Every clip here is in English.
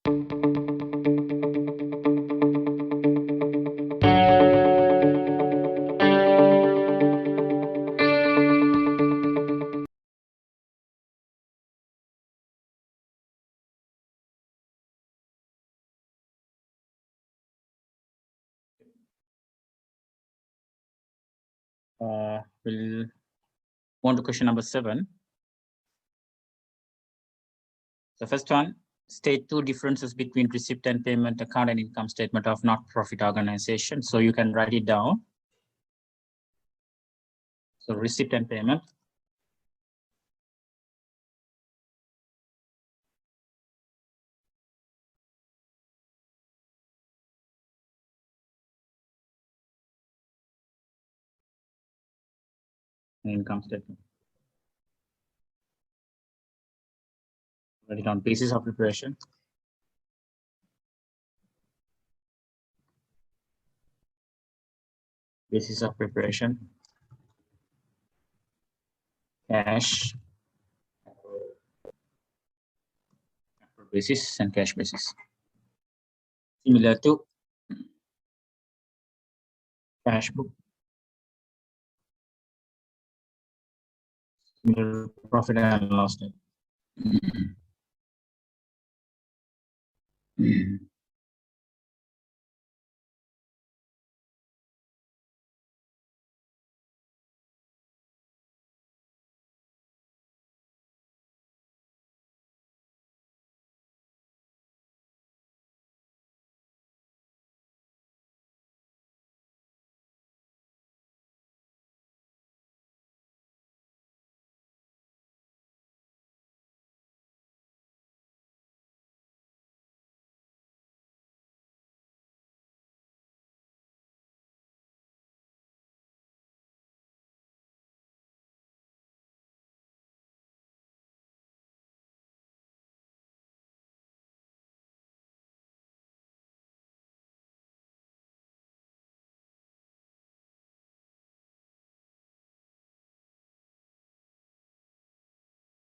We'll go on to question number 7. The first one, state two differences between receipt and payment account and income statement of not-profit organization. So you can write it down. So receipt and payment. Income statement. Write it on basis of preparation. Basis of preparation. Cash. Basis and cash basis. Similar to cash book. Similar to profit and loss statement.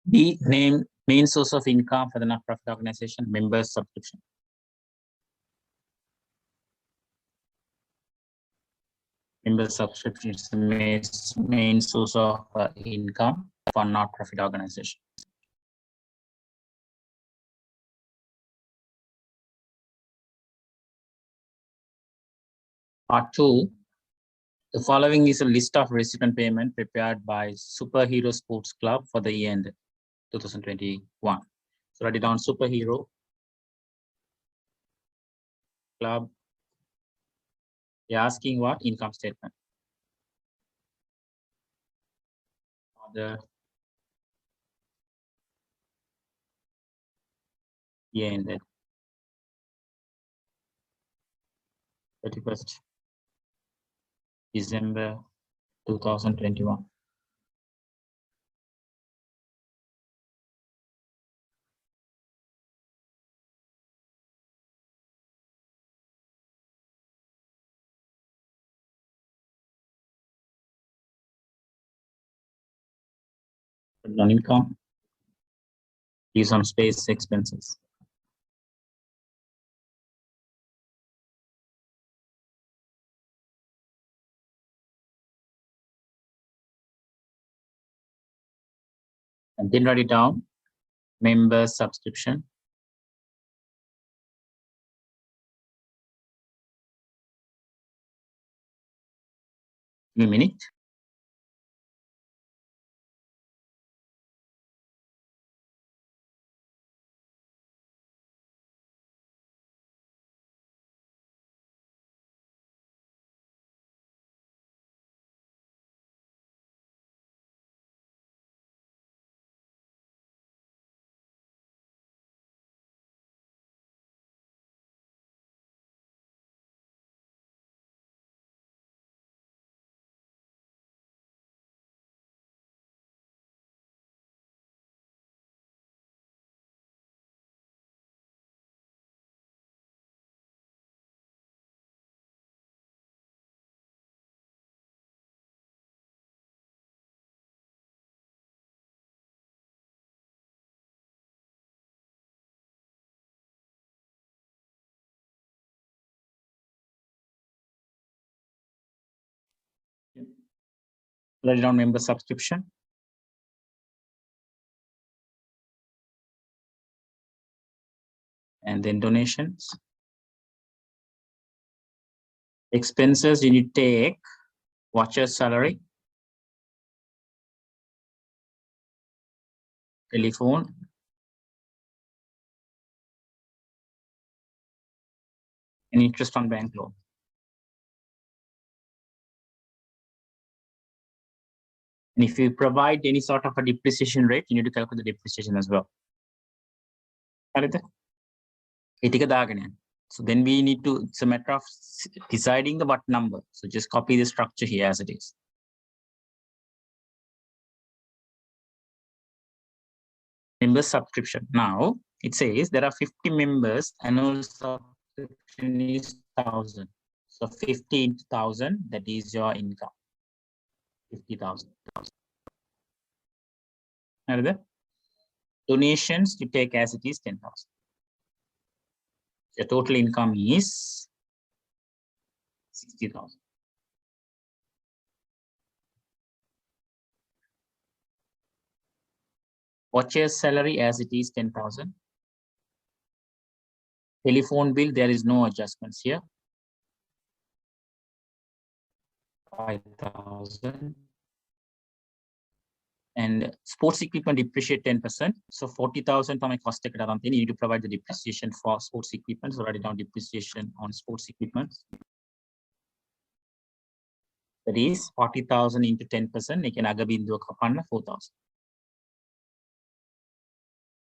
B, name main source of income for the not-profit organization, members subscription. Member subscription is the main source of income for not-profit organization. Part 2, the following is a list of receipt and payment prepared by Superhero Sports Club for the year end 2021. So write it down, Superhero Club. You're asking what? Income statement. The year ended 31st December 2021. Non-income, use some space expenses. And then write it down, member subscription. Give me a minute. Write down member subscription. And then donations. Expenses, you need to take watcher's salary, telephone, and interest on bank loan. And if you provide any sort of a depreciation rate, you need to calculate the depreciation as well. So then we need to, it's a matter of deciding the what number. So just copy the structure here as it is. Member subscription. Now it says there are 50 members, annual subscription is 1,000. So 50 into 1,000, that is your income. 50,000. Donations you take as it is 10,000. The total income is 60,000. Watcher's salary as it is 10,000. Telephone bill, there is no adjustments here. 5,000. And sports equipment depreciate 10%. So 40,000 from my cost take it. You need to provide the depreciation for sports equipment. So write it down depreciation on sports equipment. That is 40,000 into 10%. You can agabindu 4,000.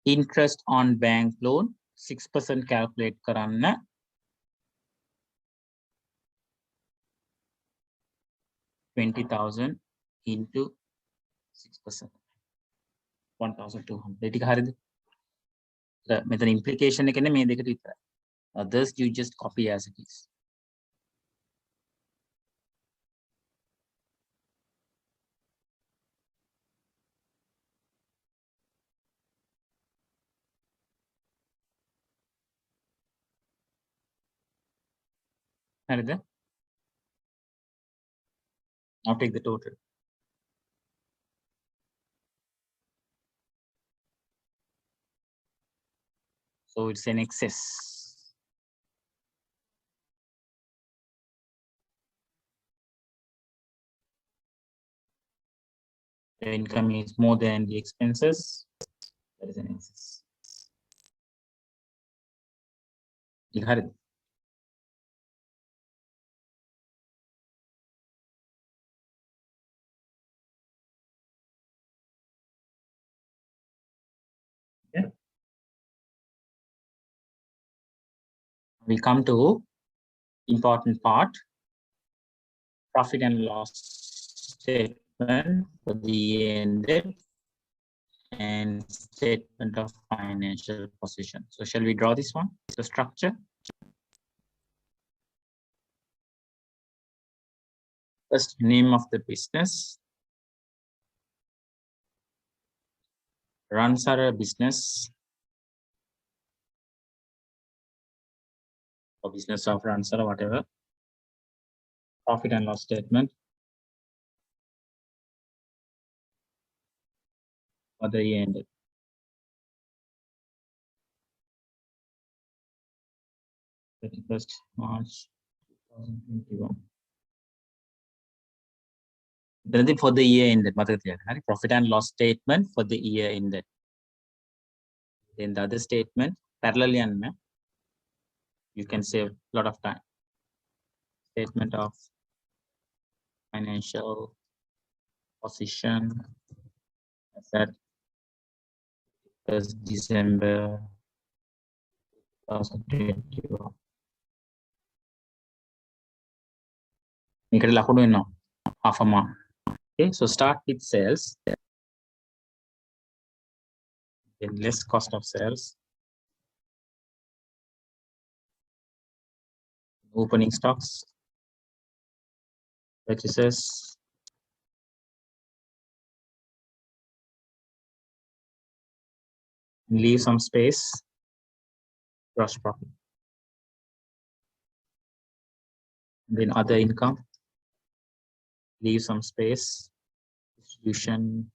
Interest on bank loan 6% calculate karanna. 20,000 into 6%. 1,200. The method implication others you just copy as it is. Now take the total. So it's an excess. The income is more than the expenses. That is an excess. You got it. Okay. We come to important part. Profit and loss statement for the year ended and statement of financial position. So shall we draw this one? The structure. First, name of the business. Runs our business. Or business of runs or whatever. Profit and loss statement for the year ended. March 2021. Then for the year ended, profit and loss statement for the year ended. Then the other statement, parallelly, you can save a lot of time. Statement of financial position. That was December 2021. Half a month. Okay, so start with sales. Then less cost of sales. Opening stocks. Purchases. Leave some space. Gross profit. Then other income. Leave some space. distribution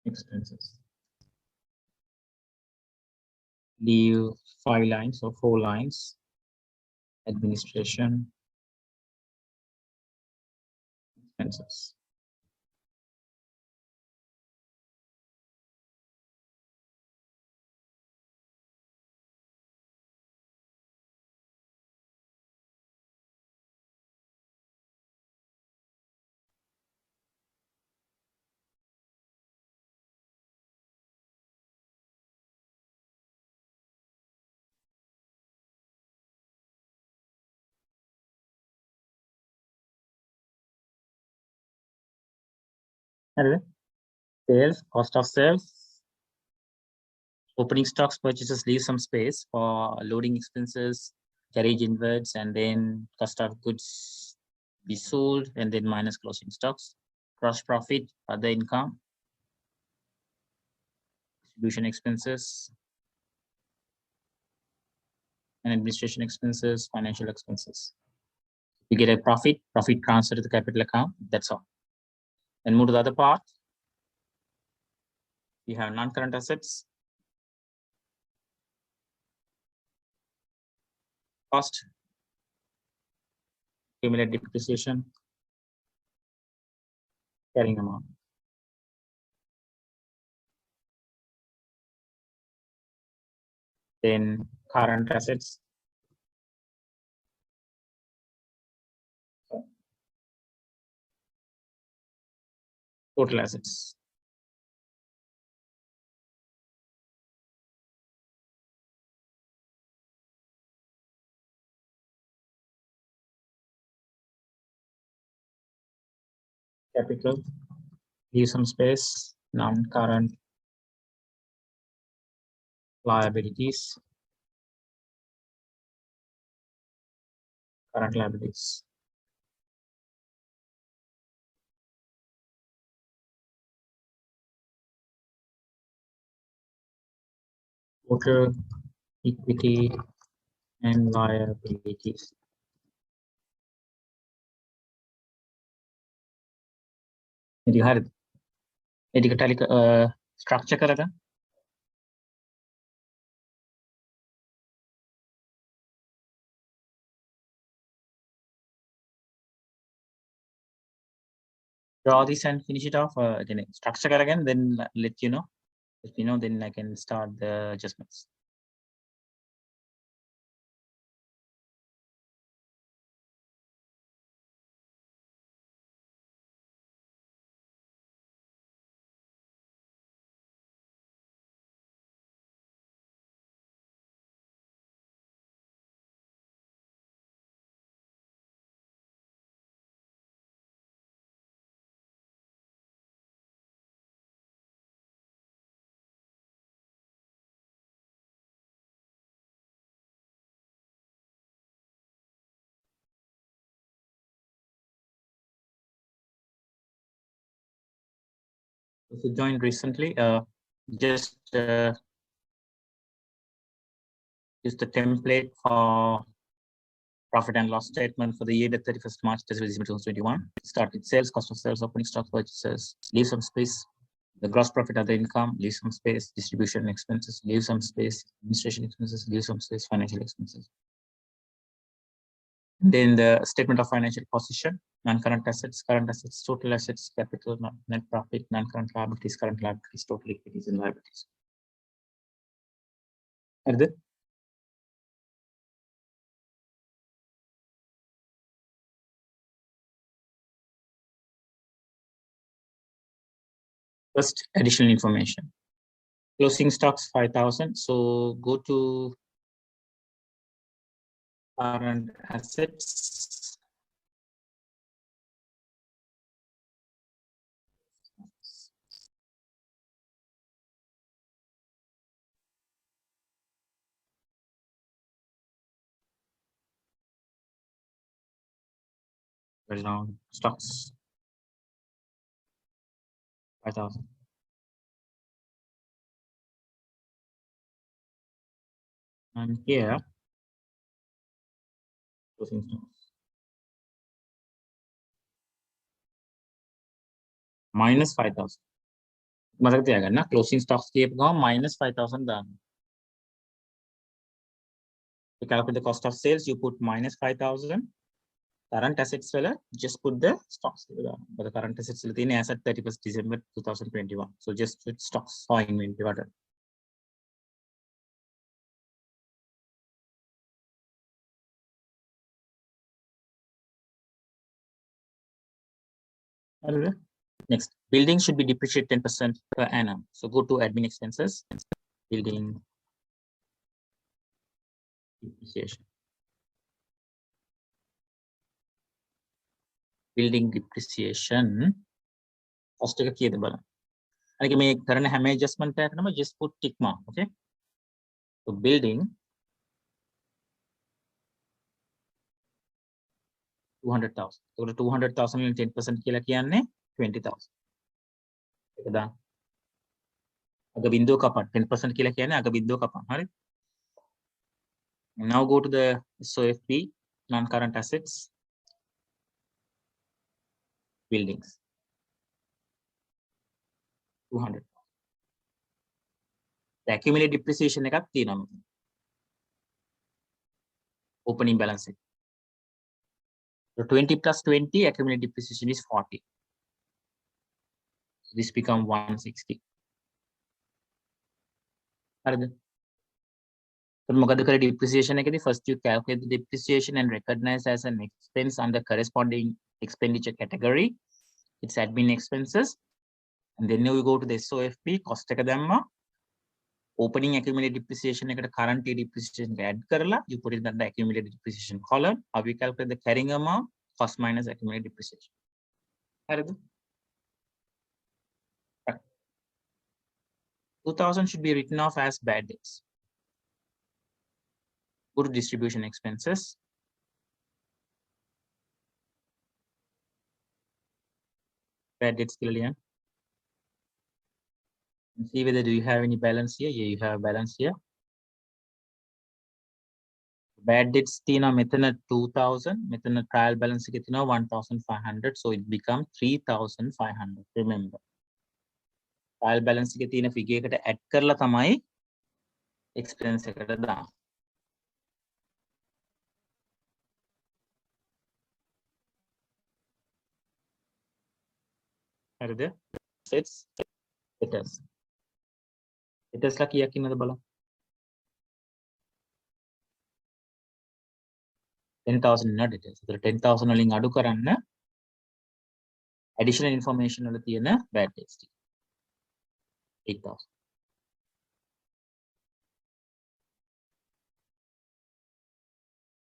expenses. Leave 5 lines or 4 lines. Administration expenses. Sales, cost of sales. Opening stocks purchases leave some space for loading expenses, carriage inwards, and then cost of goods be sold, and then minus closing stocks. Gross profit, other income, distribution expenses, and administration expenses, financial expenses. You get a profit transfer to the capital account. That's all. Then move to the other part. You have non-current assets, cost, accumulated depreciation, carrying amount. Then current assets, total assets. Capital, leave some space, non-current liabilities, current liabilities. Total equity and liabilities. You had it. Structure करा था. Draw this and finish it off. Then structure करा again. Then let you know. If you know, then I can start the adjustments. If you joined recently, just use the template for profit and loss statement for the year that 31st March 2021. Start with sales, cost of sales, opening stock purchases, leave some space. The gross profit, other income, leave some space. Distribution expenses, leave some space. Administration expenses, leave some space. Financial expenses. Then the statement of financial position, non-current assets, current assets, total assets, capital, net profit, non-current liabilities, current liabilities, total equities and liabilities. And then first, additional information. Closing stocks 5,000. So go to current assets. Where's now stocks 5,000. And here, closing stocks. minus 5,000. මතක තියාගන්න closing stocks කියපු ගමන් minus 5,000 දාන්න. To calculate the cost of sales, you put minus 5,000. Current assets වල just put the stocks. But the current assets වල තියෙන asset 31st December 2021. So just put stocks or inventory whatever. Next, building should be depreciated 10% per annum. So go to admin expenses, building depreciation. Building depreciation. Cost එක කීයද බලන්න. අනික මේ කරන හැම adjustment එකකටම just put tick mark, okay? So building 200,000. So 200,000 වලින් 10% කියලා කියන්නේ 20,000. ඒක දාන්න. අග බිඳුව කපන්න 10% කියලා කියන්නේ අග බිඳුව කපන්න. හරි? Now go to the SOFP, non-current assets, buildings. 200. The accumulated depreciation එකක් තියෙනවා. Opening balance sheet. So 20 plus 20, accumulated depreciation is 40. So this become 160. හරිද? So මොකද කරේ depreciation එකේදී first you calculate the depreciation and recognize as an expense under corresponding expenditure category. It's admin expenses. And then you go to the SOFP, cost එක දැම්මා. Opening accumulated depreciation එකට current year depreciation add කරලා you put it in the accumulated depreciation column. How we calculate the carrying amount, cost minus accumulated depreciation. හරිද? 2,000 should be written off as bad debts. Go to distribution expenses. Bad debts කියලා see whether do you have any balance here. Yeah, you have a balance here. Bad debts තියෙනවා මෙතන 2,000. මෙතන trial balance එකේ තියෙනවා 1,500. So it become 3,500. Remember. Trial balance එකේ තියෙන figure එකට add කරලා තමයි expense එකට දාන්නේ. හරිද? Sets debtors. debtors ලා කීයක් ඉන්නවද බලන්න. 10,000 ඉන්න debtors. ඒතර 10,000 වලින් අඩු කරන්න additional information වල තියෙන bad debts. 8,000.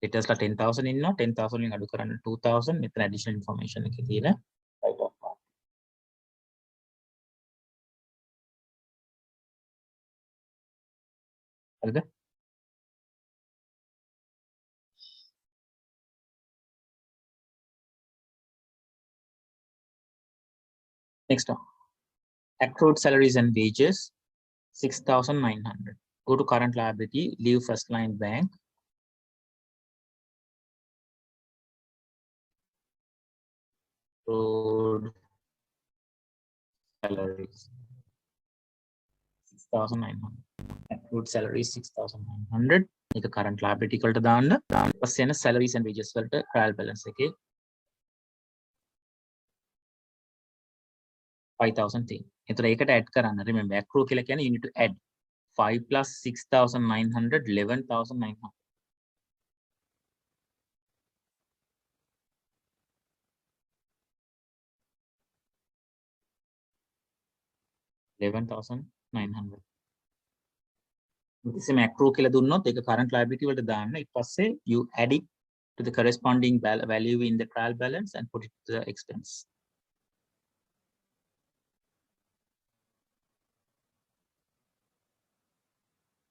debtors ලා 10,000 ඉන්නවා. 10,000 වලින් අඩු කරන්න 2,000. මෙතන additional information එකේ තියෙන write off part. හරිද? Next one. Accrued salaries and wages, 6,900. Go to current liability, leave first line bank. Accrued salaries, 6,900. Accrued salaries, 6,900. Make a current liability equal to the salaries and wages trial balance. Okay. 5,000 thing. එතකොට ඒකට add කරන්න. Remember, accrue කියලා කියන්නේ you need to add 5 plus 6,900, 11,900. 11,900. ඉතින් accrue කියලා දුන්නොත් ඒක current liability වලට දාන්න. ඊට පස්සේ you add it to the corresponding value in the trial balance and put it to the expense.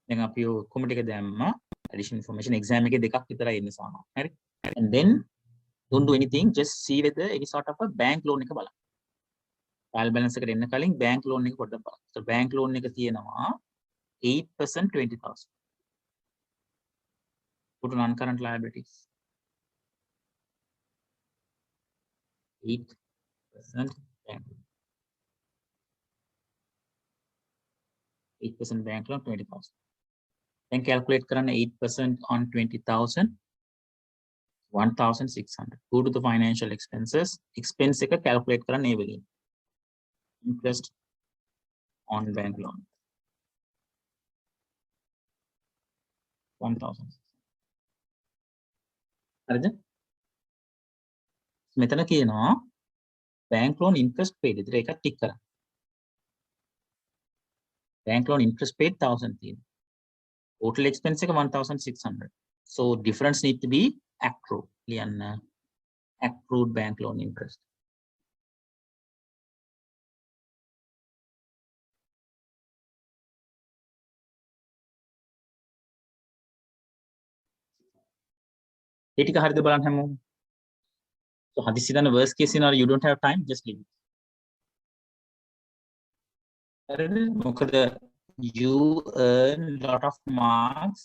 දැන් අපි කොමෙන්ට් එක දැම්මා additional information exam එකේ දෙකක් විතරයි එන්නේ සාමාන්‍යයෙන්. හරි? And then don't do anything, just see whether any sort of a bank loan එක බලන්න. trial balance එකට එන්න කලින් bank loan එක පොඩ්ඩක් බලන්න. So bank loan එක තියෙනවා 8% 20,000. Go to non-current liabilities. 8% bank. 8% bank loan 20,000. Then calculate කරන්න 8% on 20,000. 1,600. Go to the financial expenses. Expense එක calculate කරන්න ඒ වෙලින්. Interest on bank loan. 1,000. හරිද? මෙතන කියනවා bank loan interest paid. ඉතින් ඒකත් ටික් කරන්න. Bank loan interest paid 1,000 තියෙනවා. Total expense එක 1,600. So difference need to be accrued. ලියන්න. Accrued bank loan interest. ඒ ටික හරිද බලන්න හැමෝම. So හදිස්සි දන්න worst case scenario you don't have time just leave it. හරිද? මොකද you earn lot of marks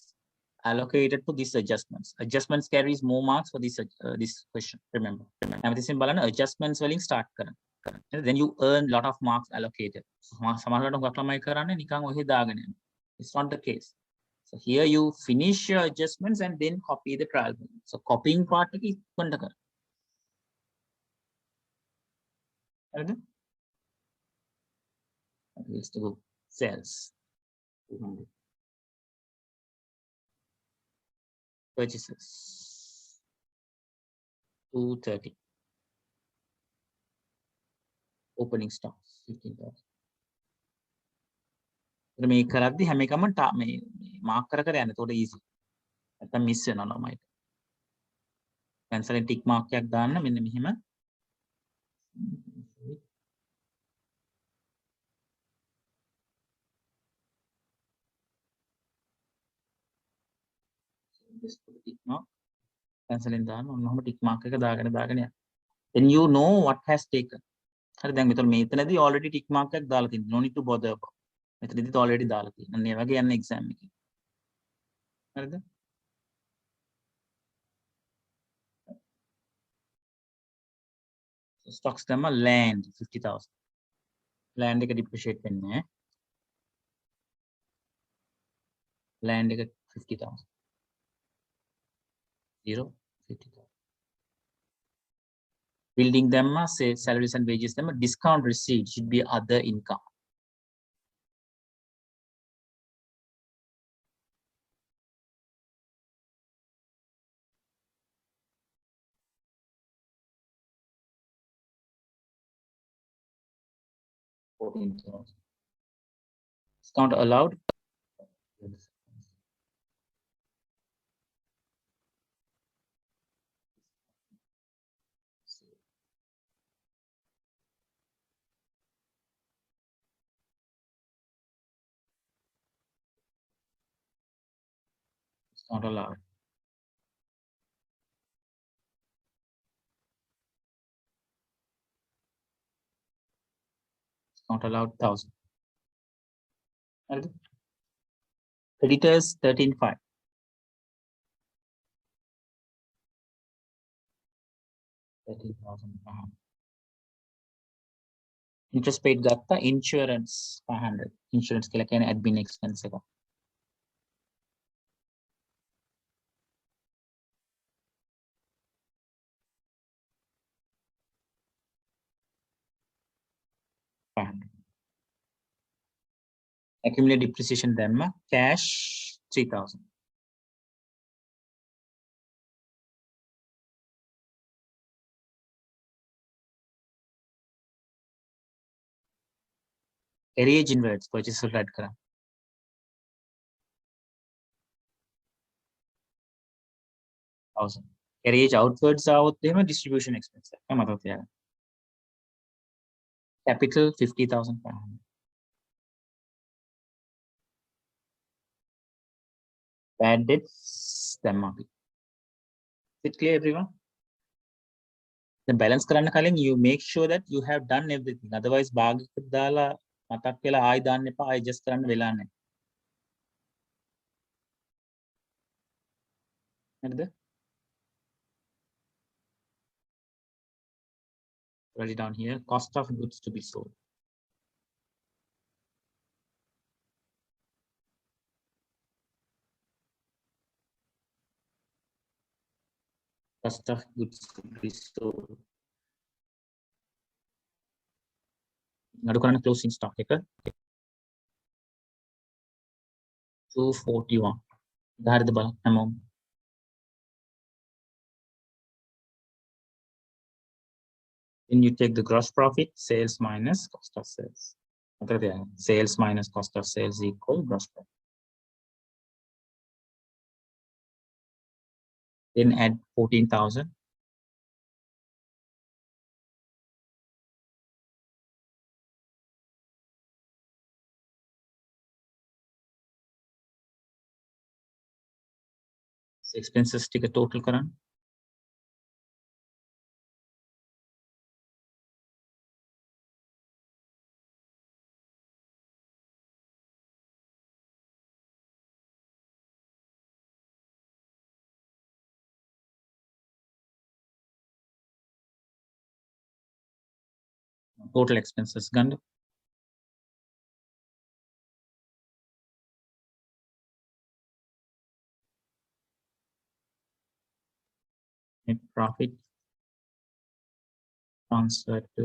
allocated to these adjustments. Adjustments carries more marks for this question. Remember. හැමතිස්සෙම බලන්න adjustments වලින් start කරන්න. Then you earn lot of marks allocated. සමහරවිට හුඟක් ළමයි කරන්නේ නිකන් ඔහෙ දාගෙන යනවා. It's not the case. So here you finish your adjustments and then copy the trial. So copying part එක ඉක්මනට කරන්න. හරිද? Let's do sales. 200. Purchases. 230. Opening stocks 15,000. මේ කරද්දි හැම එකම මේ මාක් කර කර යන්න. ඒකට easy. නැත්නම් මිස් වෙනවා ළමයිට. pencil tick mark එකක් දාන්න මෙන්න මෙහෙම. Just put a tick mark. Pencil එකෙන් දාන්න ඔන්න ඔහම tick mark එක දාගෙන යන්න. Then you know what has taken. හරි දැන් මෙතනදී already tick mark එකක් දාලා තියෙනවා. No need to bother about. මෙතනදීත් already දාලා තියෙනවා. අන්න ඒ වගේ යන exam එකේ. හරිද? So stocks දැම්ම land 50,000. land එක depreciate වෙන්නේ නැහැ. land එක 50,000. 50,000. Building them, say salaries and wages them, discount received should be other income. Discount allowed. Discount allowed. Discount allowed 1,000. Creditors 13,500. 13,500. Interest paid ගත්තා insurance 500. Insurance කියලා කියන්නේ admin expense එක. Accumulated depreciation දැම්ම cash 3,000. Arrears inwards purchase වලට add කරා. Arrears outwards આવොත් එහෙම distribution expense එක මතක තියාගන්න. Capital 50,500. Bad debts දැම්ම අපි. Is it clear everyone? The balance කරන්න කලින් you make sure that you have done everything. Otherwise භාගයකට දාලා මතක් වෙලා ආයි දාන්න එපා. ආයි adjust කරන්න වෙලා නැහැ. හරිද? Write it down here. Cost of goods to be sold. Cost of goods sold. අඩු කරන්න closing stock එක 241. හරිද බලන්න හැමෝම. Then you take the gross profit, sales minus cost of sales. Okay, sales minus cost of sales equal gross profit. Then add 14,000. Expenses ටික total කරන්න. Total expenses ගන්න. Net profit transferred to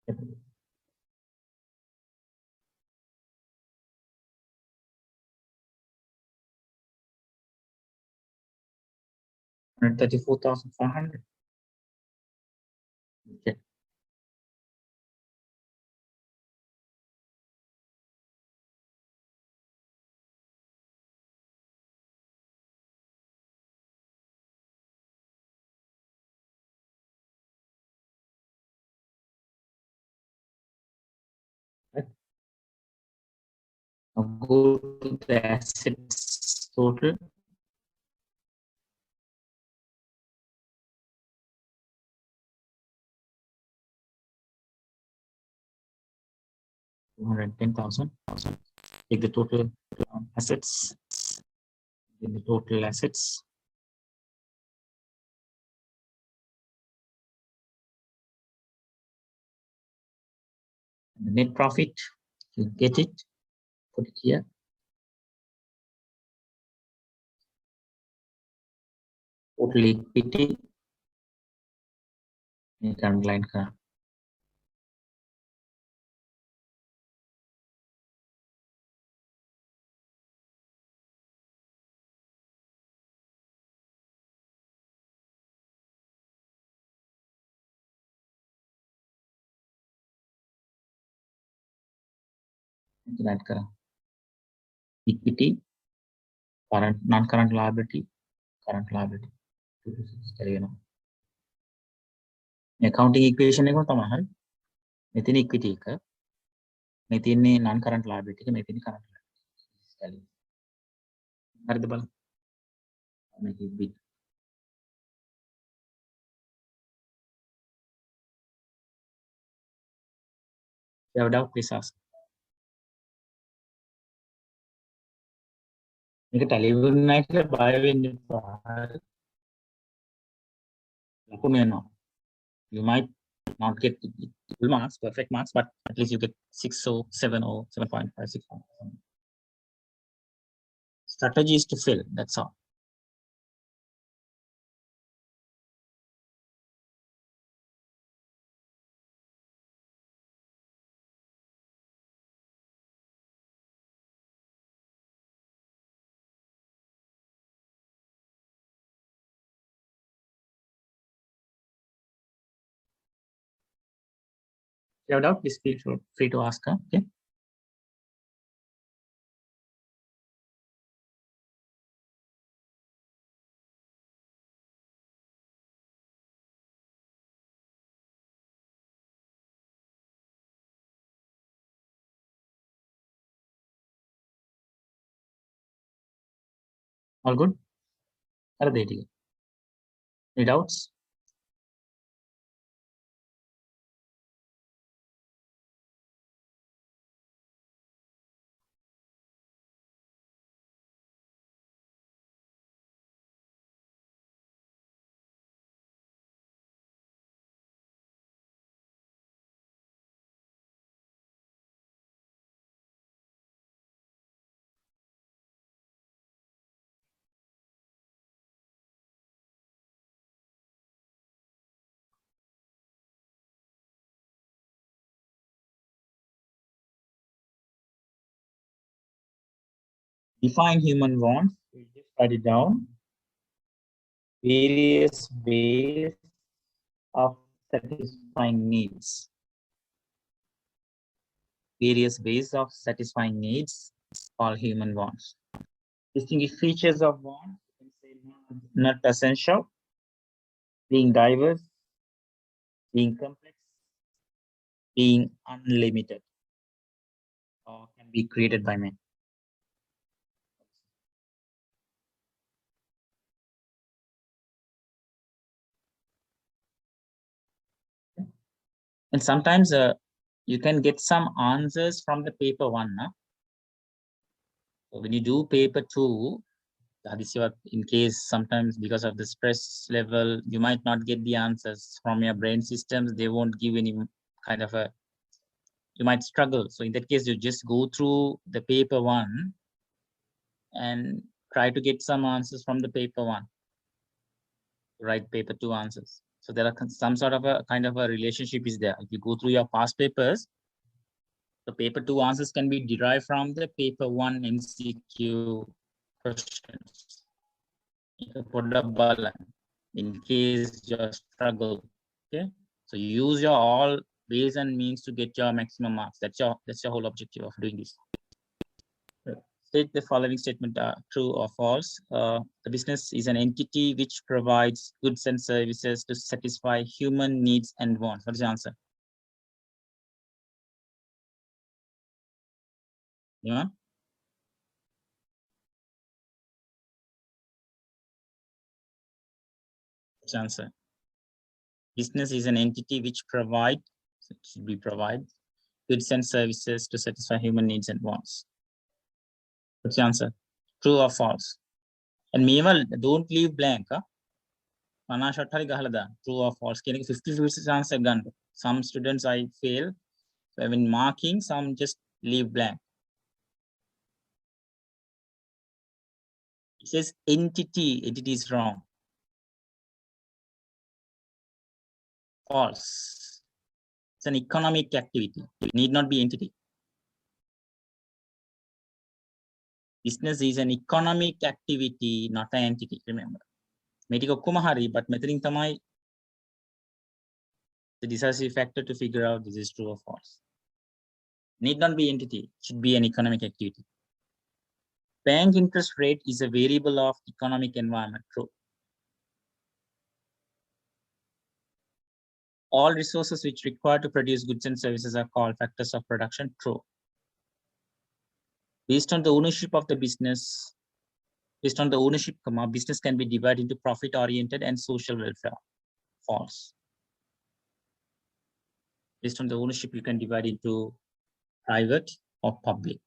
capital. 134,500. Okay. Now go to the assets total. $210,000. Take the total assets. Take the total assets. And the net profit, you get it, put it here. Total equity. You can line ka. That equity, current non-current liability, current liability. Accounting equation එක තමයි හරි. මෙතන equity එක. මේ තියෙන්නේ non-current liability එක, මේ තියෙන්නේ current liability. හරිද බලන්න. මේක big. You have a doubt, please ask. මේක tally වෙන්නේ නැහැ කියලා බය වෙන්න එපා. ලකුණු එනවා. You might not get full marks, perfect marks, but at least you get 6 or 7 or 7.5, 6. Strategy is to fill, that's all. If you have a doubt, please feel free to ask her. Okay. All good? Are they ready? Any doubts? Define human wants. We just write it down. Various ways of satisfying needs. Various ways of satisfying needs called human wants. Distinguish features of wants. You can say not essential, being diverse, being complex, being unlimited, or can be created by man. And sometimes you can get some answers from the paper one. Nah? So when you do paper two, that is your, in case sometimes because of the stress level, you might not get the answers from your brain systems. They won't give any kind of a, you might struggle. So in that case, you just go through the paper one and try to get some answers from the paper one. Write paper two answers. So there are some sort of a kind of a relationship is there. If you go through your past papers, the paper two answers can be derived from the paper one MCQ questions. In case you struggle, okay? So you use your all ways and means to get your maximum marks. That's your whole objective of doing this. State the following statement: true or false. The business is an entity which provides goods and services to satisfy human needs and wants. What is the answer? Yeah. What's the answer? Business is an entity which provides, so it should be provide, goods and services to satisfy human needs and wants. What's the answer? True or false? And meanwhile, don't leave blank. Huh? True or false? 50% answer gun. Some students I fail when marking, some just leave blank. It says entity. Entity is wrong. False. It's an economic activity. It need not be entity. Business is an economic activity, not an entity. Remember. Medical Kumahari, but methading tamai the decisive factor to figure out this is true or false. Need not be entity. It should be an economic activity. Bank interest rate is a variable of economic environment. True. All resources which require to produce goods and services are called factors of production. True. Based on the ownership of the business, business can be divided into profit-oriented and social welfare. False. Based on the ownership, you can divide into private or public.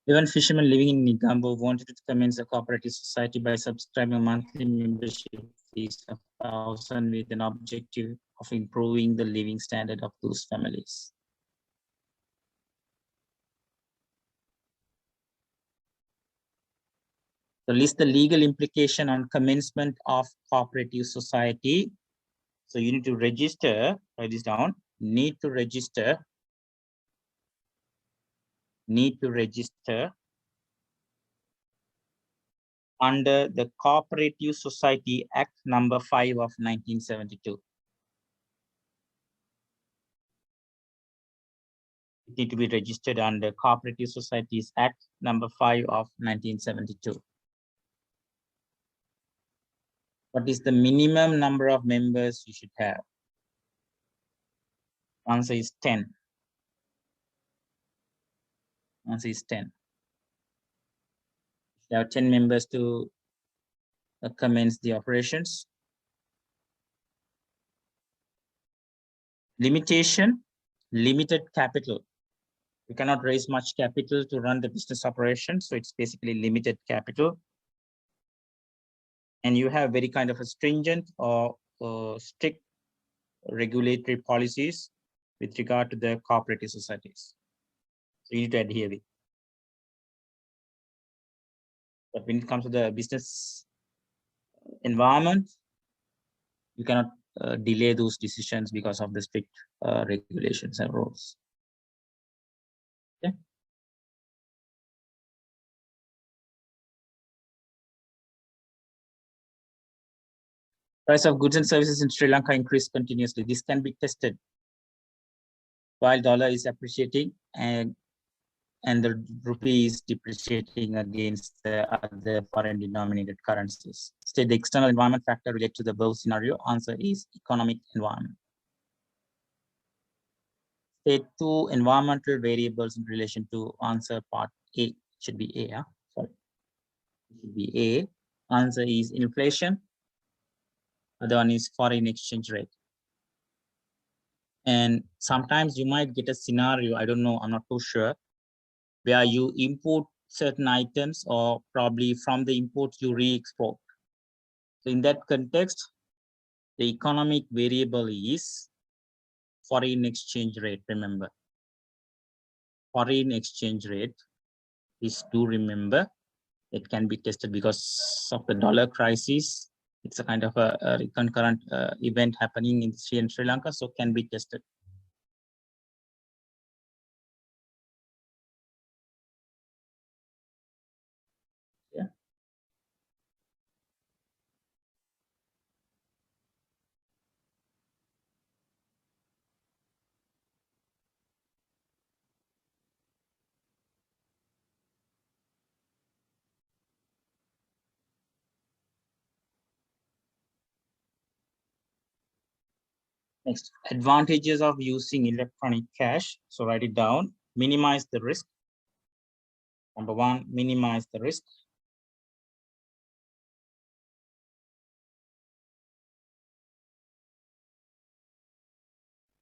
Even fishermen living in Nigambo wanted to commence a cooperative society by subscribing monthly membership fees of 1,000 with an objective of improving the living standard of those families. So list the legal implication on commencement of cooperative society. So you need to register, write this down, need to register under the Cooperative Society Act number 5 of 1972. It need to be registered under Cooperative Societies Act number 5 of 1972. What is the minimum number of members you should have? Answer is 10. Answer is 10. There are 10 members to commence the operations. Limitation, limited capital. You cannot raise much capital to run the business operation, so it's basically limited capital. And you have very kind of a stringent or strict regulatory policies with regard to the cooperative societies. So you need to adhere with. But when it comes to the business environment, you cannot delay those decisions because of the strict regulations and rules. Okay. Price of goods and services in Sri Lanka increased continuously. This can be tested while dollar is appreciating and the rupee is depreciating against the other foreign denominated currencies. State the external environment factor related to the above scenario. Answer is economic environment. State 2 environmental variables in relation to answer part A. Should be A, sorry. It should be A. Answer is inflation. Other one is foreign exchange rate. And sometimes you might get a scenario, I don't know, I'm not too sure, where you import certain items or probably from the import you re-export. So in that context, the economic variable is foreign exchange rate, remember. Foreign exchange rate is to remember. It can be tested because of the dollar crisis. It's a kind of a concurrent event happening in Sri Lanka, so can be tested. Yeah. Next, advantages of using electronic cash. So write it down. Minimize the risk. Number one, minimize the risk.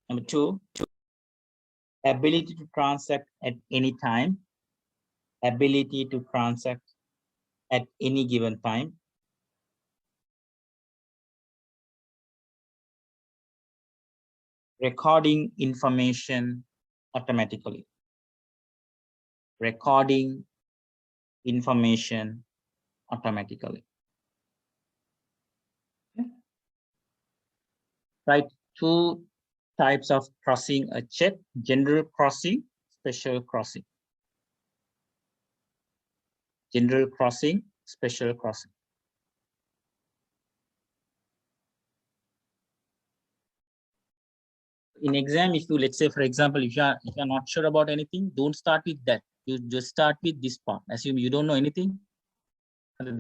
Number two, ability to transact at any time. Ability to transact at any given time. Recording information automatically. Recording information automatically. Okay. Right, two types of crossing a check: general crossing, special crossing. General crossing, special crossing. In exam, if you, let's say, for example, if you're not sure about anything, don't start with that. You just start with this part. Assume you don't know anything. Start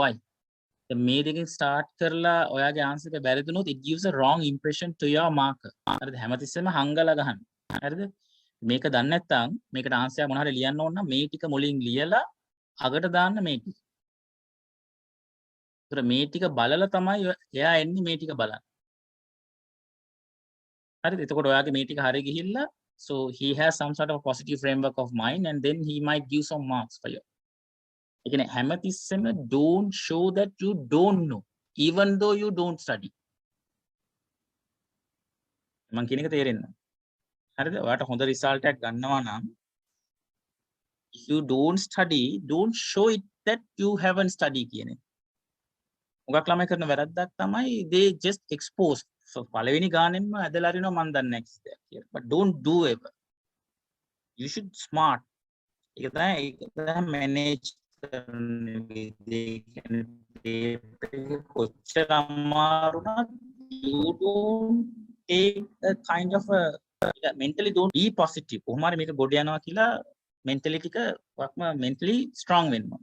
why? The මේකෙන් start කරලා ඔයාගේ answer එක බැරිදුනොත් it gives a wrong impression to your marker. හරිද? හැමතිස්සෙම හංගලා ගහන්න. හරිද? මේක දන්නේ නැත්නම් මේකට answer එක මොන හරි ලියන්න ඕන නම් මේ ටික මුලින් ලියලා අගට දාන්න මේ ටික. ඒතර මේ ටික බලලා තමයි එයා එන්නේ මේ ටික බලන්න. හරිද? එතකොට ඔයාගේ මේ ටික හරිය ගිහිල්ලා so he has some sort of a positive framework of mind and then he might give some marks for you. Again, හැමතිස්සෙම don't show that you don't know even though you don't study. මම කියන එක තේරෙන්නේ. හරිද? ඔයාට හොඳ result එකක් ගන්නවා නම් if you don't study, don't show it that you haven't studied කියන එක. මොකක් ළමයි කරන වැරද්දක් තමයි they just expose. So පළවෙනි ගානෙන්ම ඇදලා අරිනවා මම දන්නේ නැහැ කියලා. But don't do ever. You should smart. ඒක තමයි manage කොච්චර අමාරුණත් you don't take a kind of a mentally don't be positive. කොහොම හරි මේක ගොඩ යනවා කියලා mentally ටික mentally strong වෙනවා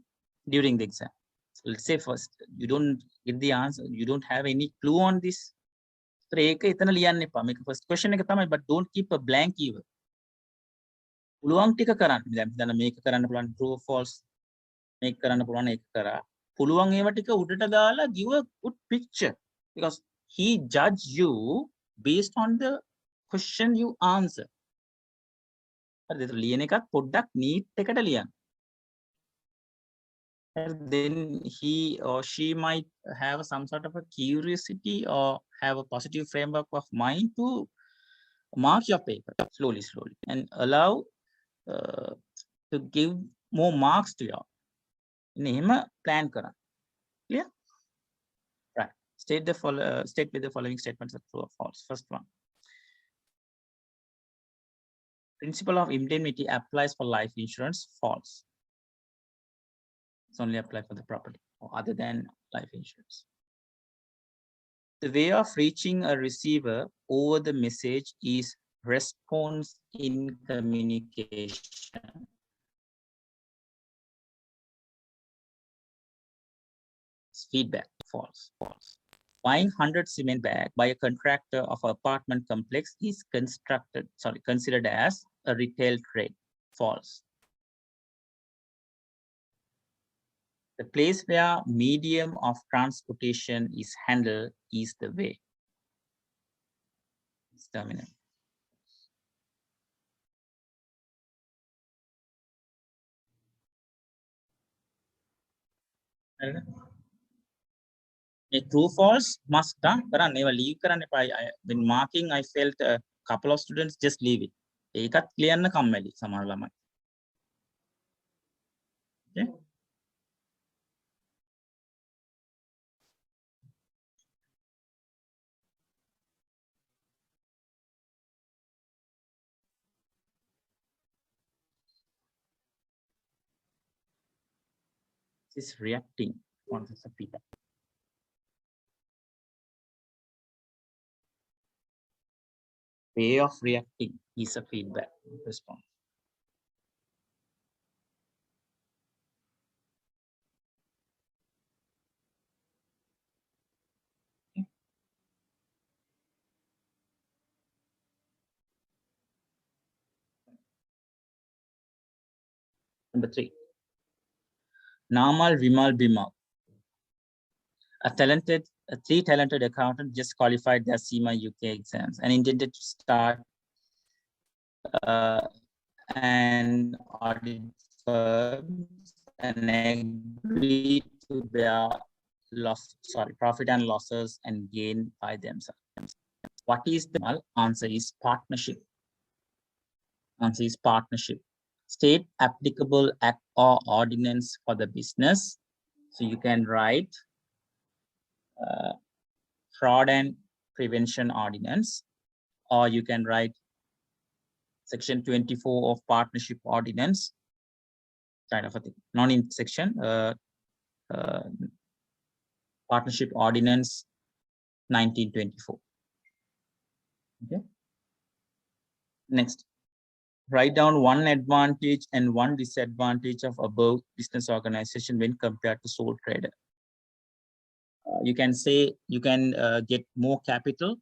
during the exam. So let's say first you don't get the answer, you don't have any clue on this. So ඒක එතන ලියන්න එපා. මේක first question එක තමයි, but don't keep a blank either. පුළුවන් ටික කරන්න. දැන් මේක කරන්න පුළුවන් true or false. මේක කරන්න පුළුවන් ඒක කරා. පුළුවන් ඒවා ටික උඩට දාලා give a good picture because he judge you based on the question you answer. හරිද? ඒක ලියන එකත් පොඩ්ඩක් neat එකට ලියන්න. Then he or she might have some sort of a curiosity or have a positive framework of mind to mark your paper slowly and allow to give more marks to you. Name plan kara. Clear? Right. State with the following statements are true or false. First one. Principle of indemnity applies for life insurance. False. It's only apply for the property or other than life insurance. The way of reaching a receiver over the message is response in communication. Feedback. False. False. Buying 100 cement bag by a contractor of an apartment complex is considered as a retail trade. False. The place where medium of transportation is handled is the way. It's terminal. A true false must never leave. When marking, I felt a couple of students just leave it. ඒකත් ලියන්න කම්මැලි සමහර ළමයි. Okay. This is reacting on the feedback. Way of reacting is a feedback response. Okay. Number 3. Namal, Vimal, Bimal. Three talented accountants just qualified their SEMA UK exams and intended to start an audit firm and agree to their profit and losses and gain by themselves. What is the answer? Is partnership. Answer is partnership. State applicable act or ordinance for the business. So you can write fraud and prevention ordinance, or you can write section 24 of partnership ordinance, kind of a thing. Not in section, partnership ordinance 1924. Okay. Next, write down one advantage and one disadvantage of above business organization when compared to sole trader. You can say you can get more capital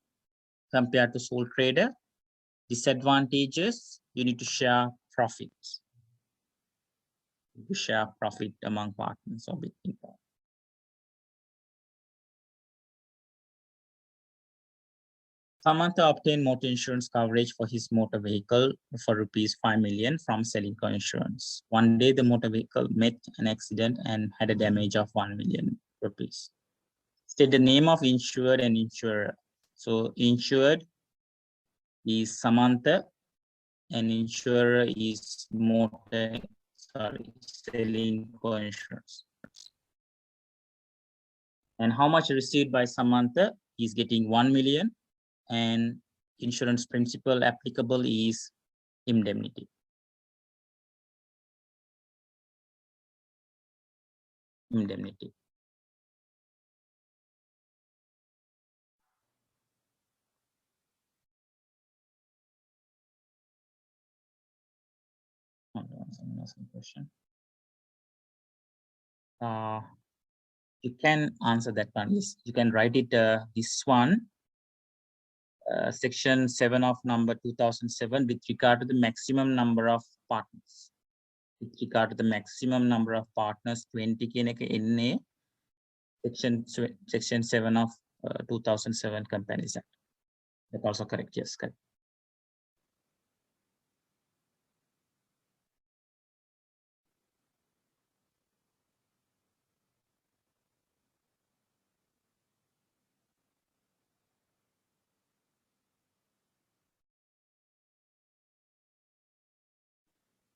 compared to sole trader. Disadvantages, you need to share profits. You share profit among partners or between partners. Samantha obtained motor insurance coverage for his motor vehicle for rupees 5 million from selling insurance. One day, the motor vehicle met an accident and had a damage of 1 million rupees. State the name of insured and insurer. So insured is Samantha and insurer is selling insurance. And how much received by Samantha? He's getting 1 million, and insurance principle applicable is indemnity. Indemnity. Someone asked a question. You can answer that one. Yes, you can write it. This one, section 7 of number 2007, with regard to the maximum number of partners. With regard to the maximum number of partners, 20 NA, section 7 of 2007 Companies Act. That's also correct. Yes, correct.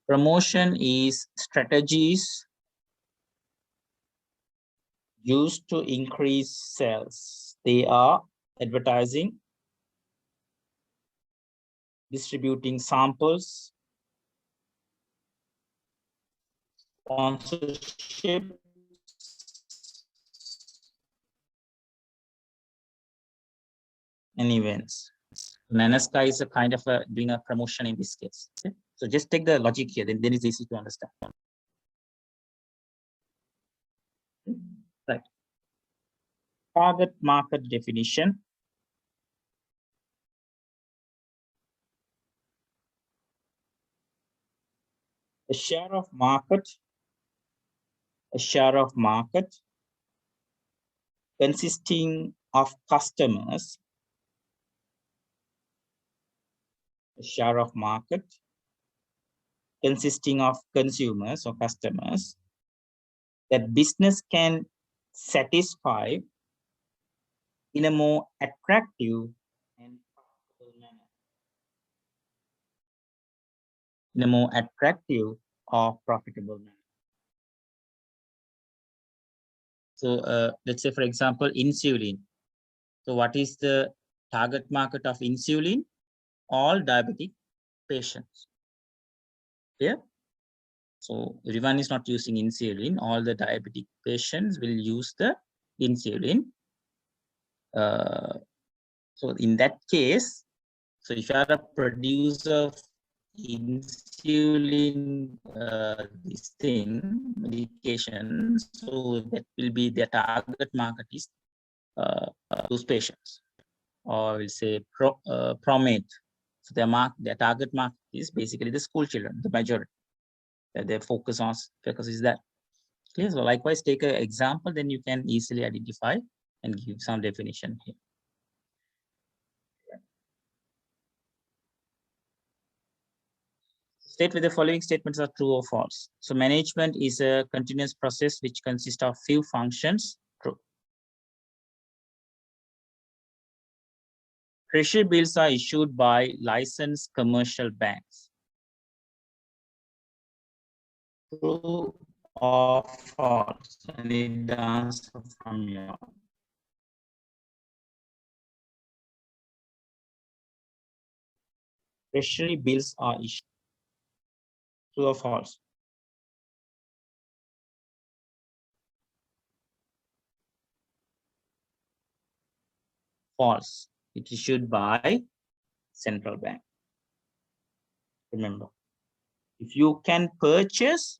Promotion is strategies used to increase sales. They are advertising, distributing samples, sponsorship, and events. Nanaska is a kind of doing a promotion in this case. Okay? So just take the logic here, then it's easy to understand. Right. Target market definition. A share of market consisting of customers, a share of market consisting of consumers or customers that business can satisfy in a more attractive and profitable manner. In a more attractive or profitable manner. So let's say, for example, insulin. So what is the target market of insulin? All diabetic patients. Yeah. So everyone is not using insulin. All the diabetic patients will use the insulin. So in that case, so if you are a producer of insulin, this thing, medication, so that will be the target market is those patients, or we'll say promate. So their target market is basically the school children, the majority. That their focus is that. Clear? So likewise, take an example, then you can easily identify and give some definition here. State whether the following statements are true or false. So management is a continuous process which consists of few functions. True. Treasury bills are issued by licensed commercial banks. True or false? I need the answer from you. Treasury bills are issued. True or false? False. It is issued by central bank. Remember, if you can purchase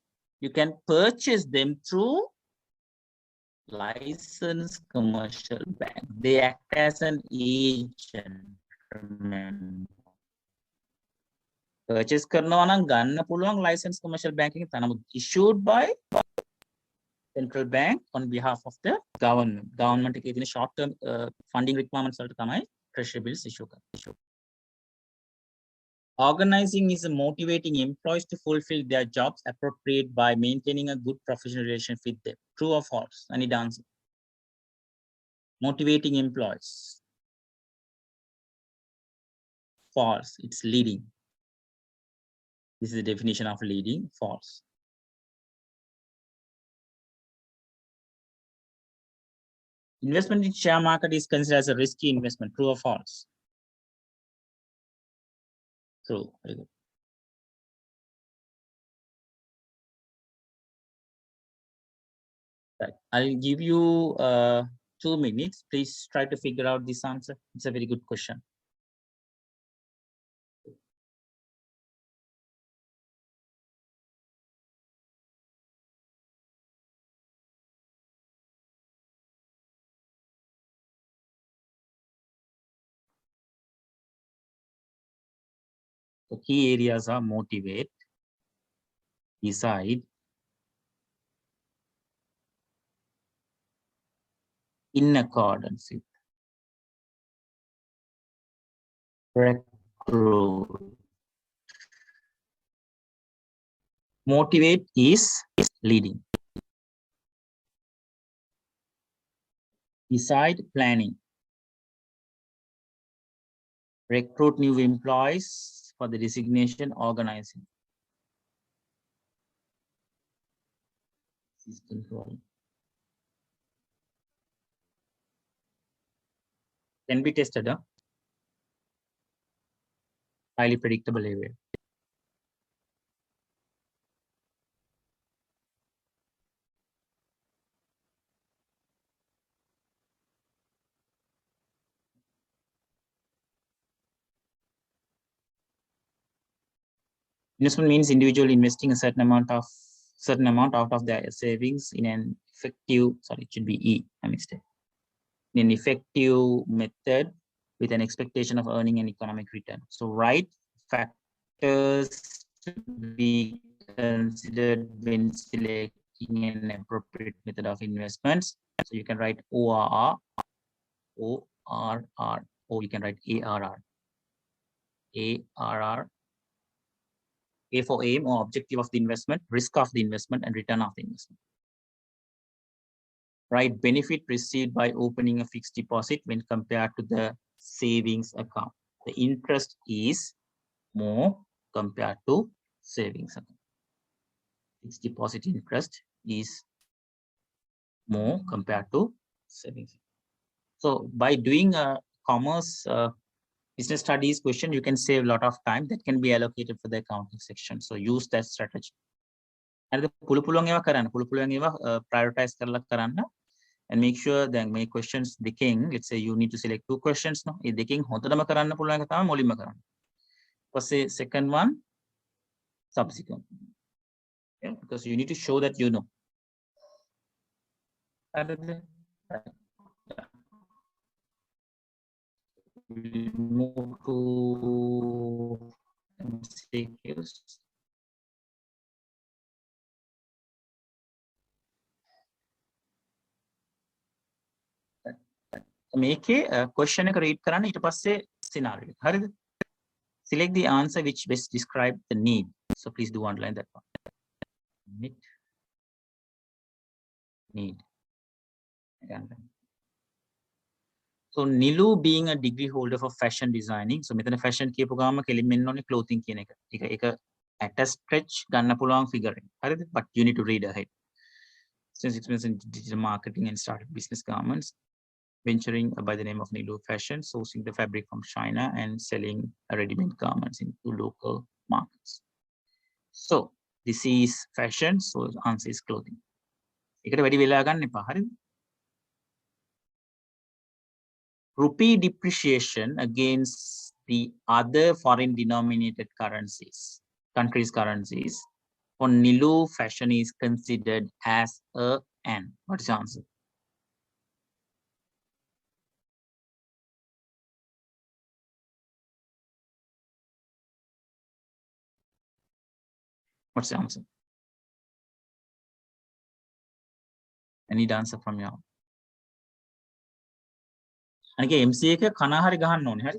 them through licensed commercial bank. They act as an agent. Remember. Purchase කරනවා නම් ගන්න පුළුවන් license commercial banking issued by central bank on behalf of the government. Government එකේ තියෙන short term funding requirements වලට තමයි treasury bills issue කරන්නේ. Organizing is motivating employees to fulfill their jobs appropriate by maintaining a good professional relationship with them. True or false? I need answer. Motivating employees. False. It's leading. This is the definition of leading. False. Investment in share market is considered as a risky investment. True or false? True. Very good. Right. I'll give you 2 minutes. Please try to figure out this answer. It's a very good question. The key areas are motivate, decide, in accordance with, recruit. Motivate is leading. Decide, planning. Recruit new employees for the designation, organizing. is control. Can be tested, highly predictable area. Investment means individual investing a certain amount out of their savings in an effective, sorry, it should be E, I mistake. In an effective method with an expectation of earning an economic return. So right factors to be considered when selecting an appropriate method of investments. So you can write ORR, or you can write ARR. ARR. A for aim or objective of the investment, risk of the investment, and return of the investment. Right, benefit received by opening a fixed deposit when compared to the savings account. The interest is more compared to savings account. Fixed deposit interest is more compared to savings. So by doing a commerce business studies question, you can save a lot of time that can be allocated for the accounting section. So use that strategy. And the පුළුවන් ඒවා කරන්න පුළුවන් ඒවා prioritize කරලා කරන්න and make sure that my questions දෙකෙන්, let's say you need to select 2 questions no, ඒ දෙකෙන් හොඳටම කරන්න පුළුවන් එක තමයි මුලින්ම කරන්න. ඊපස්සේ second one subsequent. Yeah, because you need to show that you know. We move to MCQs. මේකේ question එක read කරන්න ඊට පස්සේ scenario. හරිද? Select the answer which best describe the need. So please do underline that one. Need. So Nilu being a degree holder for fashion designing. So මෙතන fashion කියපු ගාම කෙලින්ම එන්න ඕනේ clothing කියන එක. ඒක at a stretch ගන්න පුළුවන් figure එක. හරිද? But you need to read ahead. Since experience in digital marketing and started business garments, venturing by the name of Nilu Fashion, sourcing the fabric from China and selling ready-made garments into local markets. So this is fashion. So the answer is clothing. එකට වැඩි වෙලා ගන්න එපා. හරිද? Rupee depreciation against the other foreign denominated countries' currencies for Nilu fashion is considered as an. What is the answer? What's the answer? I need answer from you. And again, MCA ke khana hari gahan non hai.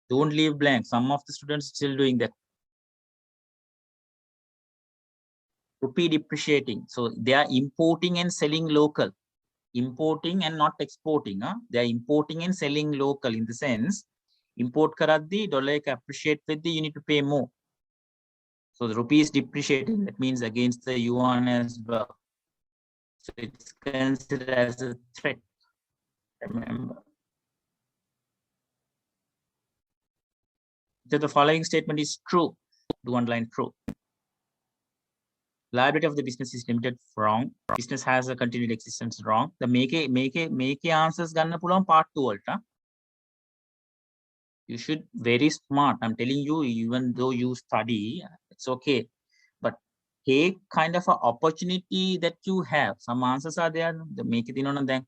Don't leave blank. Some of the students still doing that. Rupee depreciating. So they are importing and selling local. Importing and not exporting. They are importing and selling local in the sense, import karaddi, dollar appreciate with the, you need to pay more. So the rupee is depreciating. That means against the yuan as well. So it's considered as a threat. Remember. So the following statement is true. Do underline true. Liability of the business is limited wrong. Business has a continued existence wrong. The make answers ganna pulang part 2 alta. You should very smart. I'm telling you, even though you study, it's okay. But take kind of an opportunity that you have. Some answers are there. The make it in on then.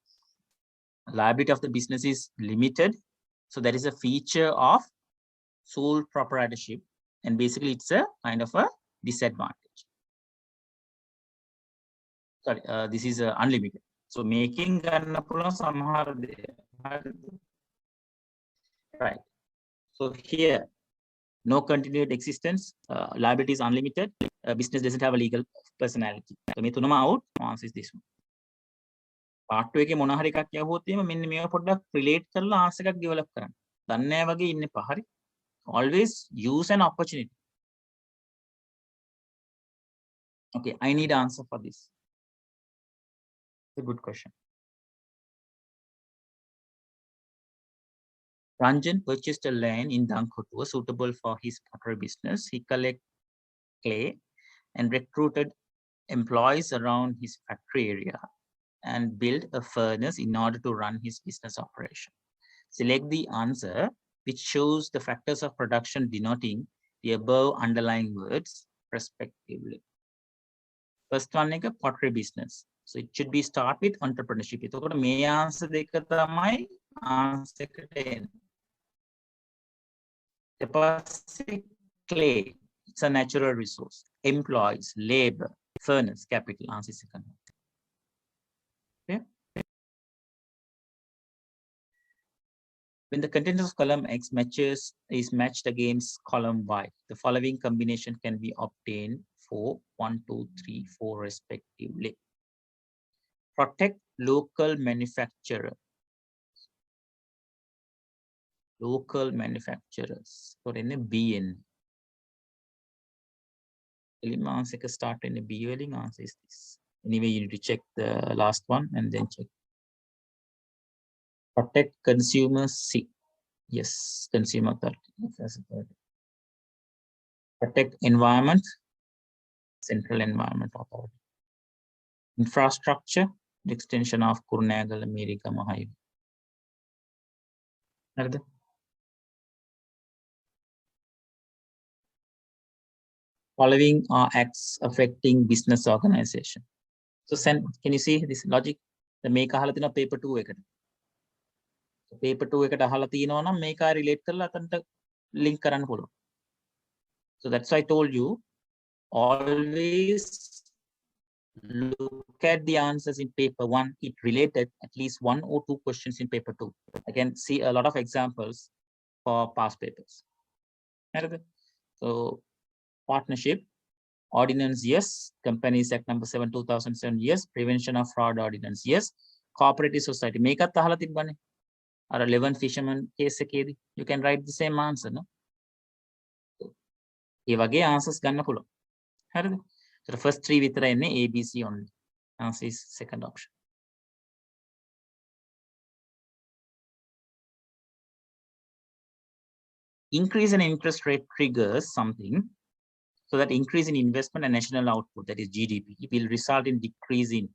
Liability of the business is limited. So there is a feature of sole proprietorship. And basically it's a kind of a disadvantage. Sorry, this is unlimited. So making ganna pulang samhar right. So here, no continued existence, liability is unlimited, business doesn't have a legal personality. So me tunama out, answer is this one. Part 2 එකේ මොන හරි එකක් යවුවොත් එimhe මෙන්න මේව පොඩ්ඩක් relate කරලා answer එකක් develop කරන්න. දන්නේ නැහැ වගේ ඉන්න එපා. හරි? Always use an opportunity. Okay, I need answer for this. It's a good question. Ranjan purchased a land in Dankotua suitable for his pottery business. He collected clay and recruited employees around his factory area and built a furnace in order to run his business operation. Select the answer which shows the factors of production denoting the above underlying words respectively. First one is pottery business. So it should be start with entrepreneurship. එතකොට මේ answer දෙක තමයි answer එකට එන්නේ. Clay, it's a natural resource. Employees, labor, furnace, capital, answer second. Okay. When the content of column X is matched against column Y, the following combination can be obtained for 1, 2, 3, 4 respectively. Protect local manufacturer. Local manufacturers. So in a BN. Answer start in a B answer is this. Anyway, you need to check the last one and then check. Protect consumers. C. Yes, consumer authority. Protect environment. Central Environment Authority. Infrastructure. The extension of Kurnagal America Highway. Following are acts affecting business organization. So can you see this logic? The make a paper 2 eකට. So paper 2 eකට අහලා තියෙනවා නම් මේක relate කරලා අතන්ට link කරන්න පුළුවන්. So that's why I told you always look at the answers in paper 1. It related at least 1 or 2 questions in paper 2. I can see a lot of examples for past papers. So partnership, ordinance, yes. Companies Act number 7, 2007, yes. Prevention of fraud ordinance, yes. Cooperative society. Make a tahala tibbane. Or 11 fisherman case ekedi. You can write the same answer, no? ඒ වගේ answers ගන්න පුළුවන්. හරිද? So the first 3 විතර එන්නේ A, B, C only. Answer is second option. Increase in interest rate triggers something. So that increase in investment and national output, that is GDP, will result in decrease in.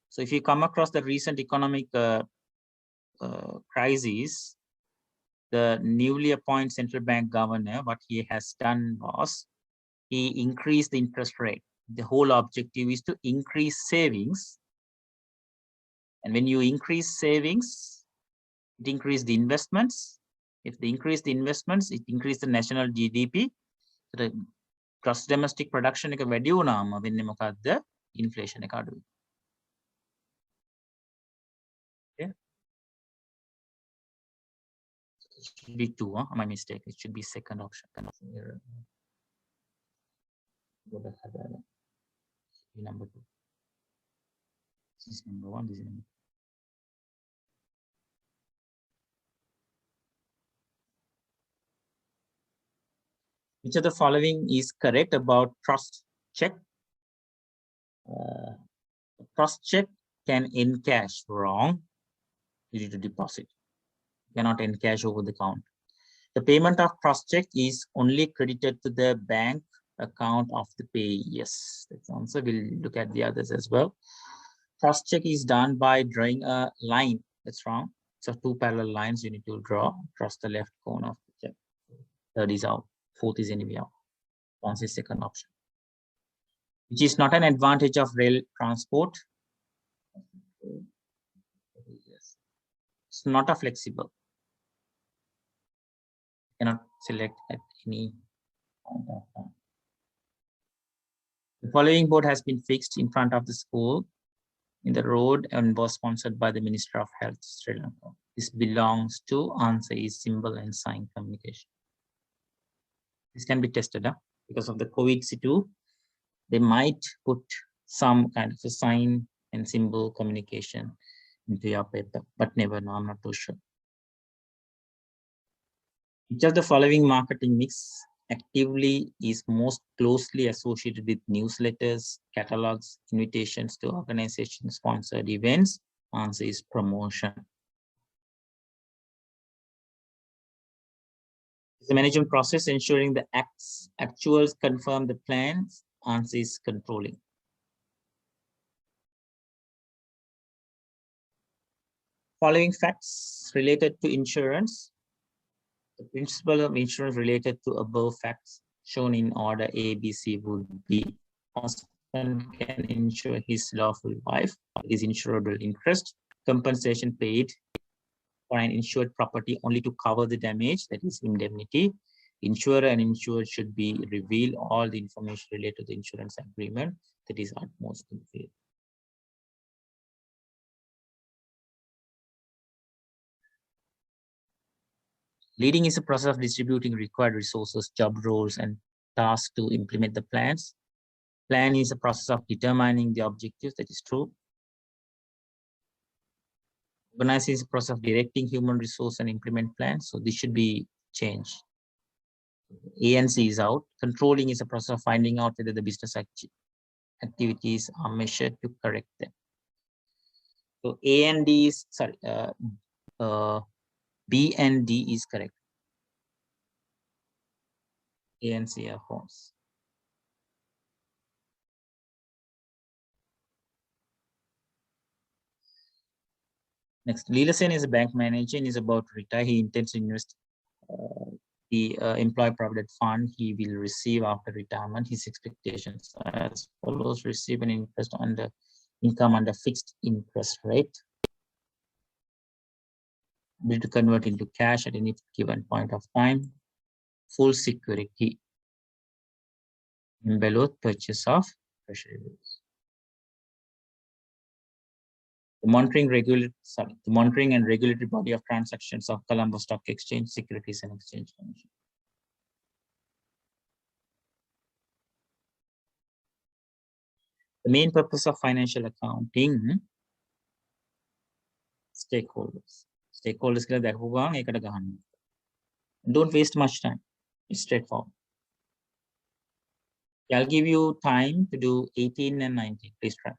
So if you come across the recent economic crisis, the newly appointed central bank governor, what he has done was he increased the interest rate. The whole objective is to increase savings. And when you increase savings, it increases the investments. If they increase the investments, it increases the national GDP. So the gross domestic production එක වැඩි වුණාම වෙන්නේ මොකද්ද? Inflation එක අඩුයි. Okay. It should be 2, my mistake. It should be second option. Number 2. This is number 1. This is number 2. Which of the following is correct about trust check? Trust check can encash. Wrong. You need to deposit. Cannot encash over the count. The payment of trust check is only credited to the bank account of the payee. Yes, that's the answer. We'll look at the others as well. Trust check is done by drawing a line. That's wrong. So 2 parallel lines you need to draw across the left corner of the check. Third is out. Fourth is anyway out. Answer is second option. Which is not an advantage of rail transport. It's not a flexible. You cannot select at any point of time. The following board has been fixed in front of the school in the road and was sponsored by the Minister of Health, Sri Lanka. This belongs to answer is symbol and sign communication. This can be tested because of the COVID situ. They might put some kind of a sign and symbol communication into your paper, but never know. I'm not too sure. Which of the following marketing mix actively is most closely associated with newsletters, catalogs, invitations to organization-sponsored events? Answer is promotion. Is the management process ensuring the actuals confirm the plans? Answer is controlling. Following facts related to insurance. The principle of insurance related to above facts shown in order A, B, C would be: husband can insure his lawful wife, his insurable interest, compensation paid for an insured property only to cover the damage, that is indemnity. Insurer and insured should be reveal all the information related to the insurance agreement, that is utmost good faith. Leading is a process of distributing required resources, job roles, and tasks to implement the plans. Plan is a process of determining the objectives, that is true. Organizing is a process of directing human resource and implement plans, so this should be changed. A and C is out. Controlling is a process of finding out whether the business activities are measured to correct them. So A and D is, sorry, B and D is correct. A and C are false. Next, Leelasen is a bank manager and is about to retire. He intends to invest the employee provident fund he will receive after retirement. His expectations are as follows: receive an income under fixed interest rate, able to convert into cash at any given point of time, full security, and below purchase of treasury bills. The monitoring and regulatory body of transactions of Colombo Stock Exchange, Securities and Exchange Commission. The main purpose of financial accounting, stakeholders. Stakeholders don't waste much time. It's straightforward. I'll give you time to do 18 and 19. Please try.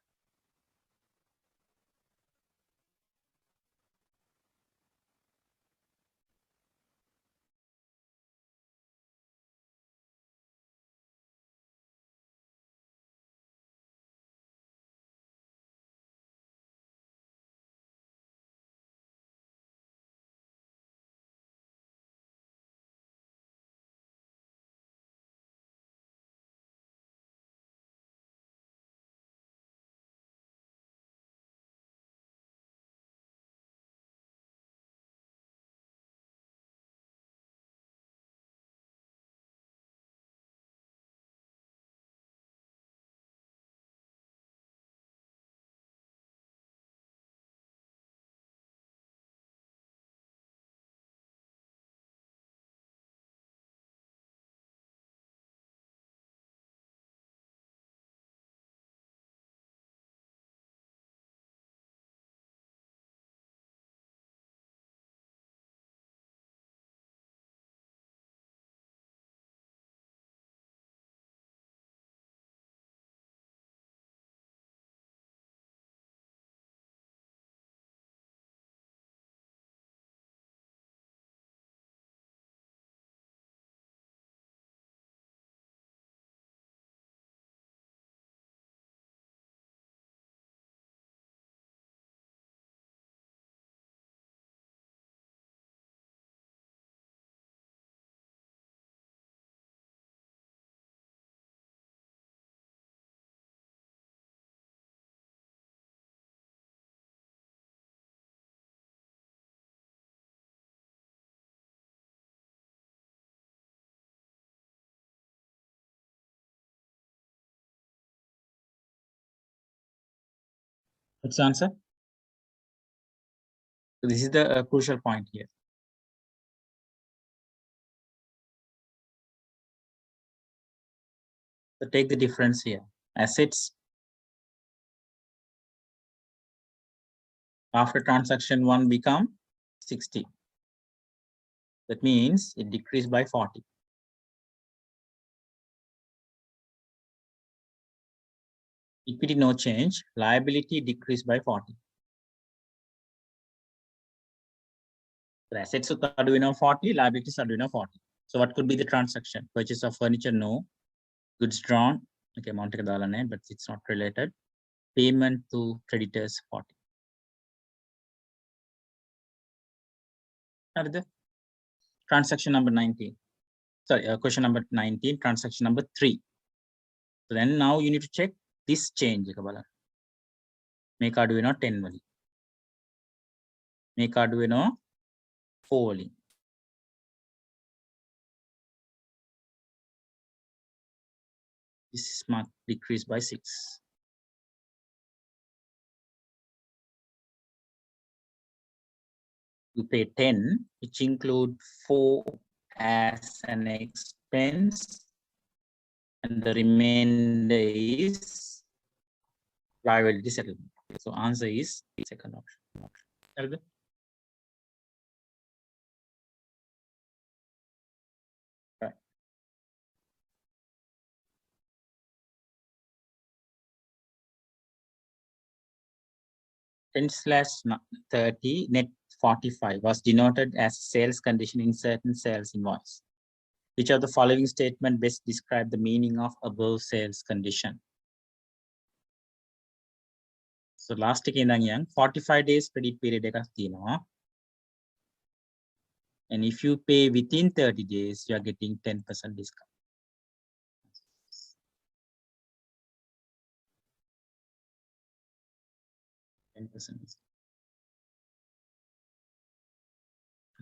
What's the answer? So this is the crucial point here. So take the difference here. Assets after transaction 1 become 60. That means it decreased by 40. Equity no change. Liability decreased by 40. So assets are doing 40, liabilities are doing 40. So what could be the transaction? Purchase of furniture, no. Goods drawn, okay, amount but it's not related. Payment to creditors, 40. Transaction number 19. Sorry, question number 19, transaction number 3. So then now you need to check this change. Make Arduino 10 wali. Make Arduino 4 wali. This is marked decreased by 6. You pay 10, which include 4 as an expense, and the remainder is liability settlement. So answer is second option. Right. (10/30) net 45 was denoted as sales condition in certain sales invoice. Which of the following statement best describe the meaning of above sales condition? So last again, 45 days credit period ekak තියෙනවා. And if you pay within 30 days, you are getting 10% discount.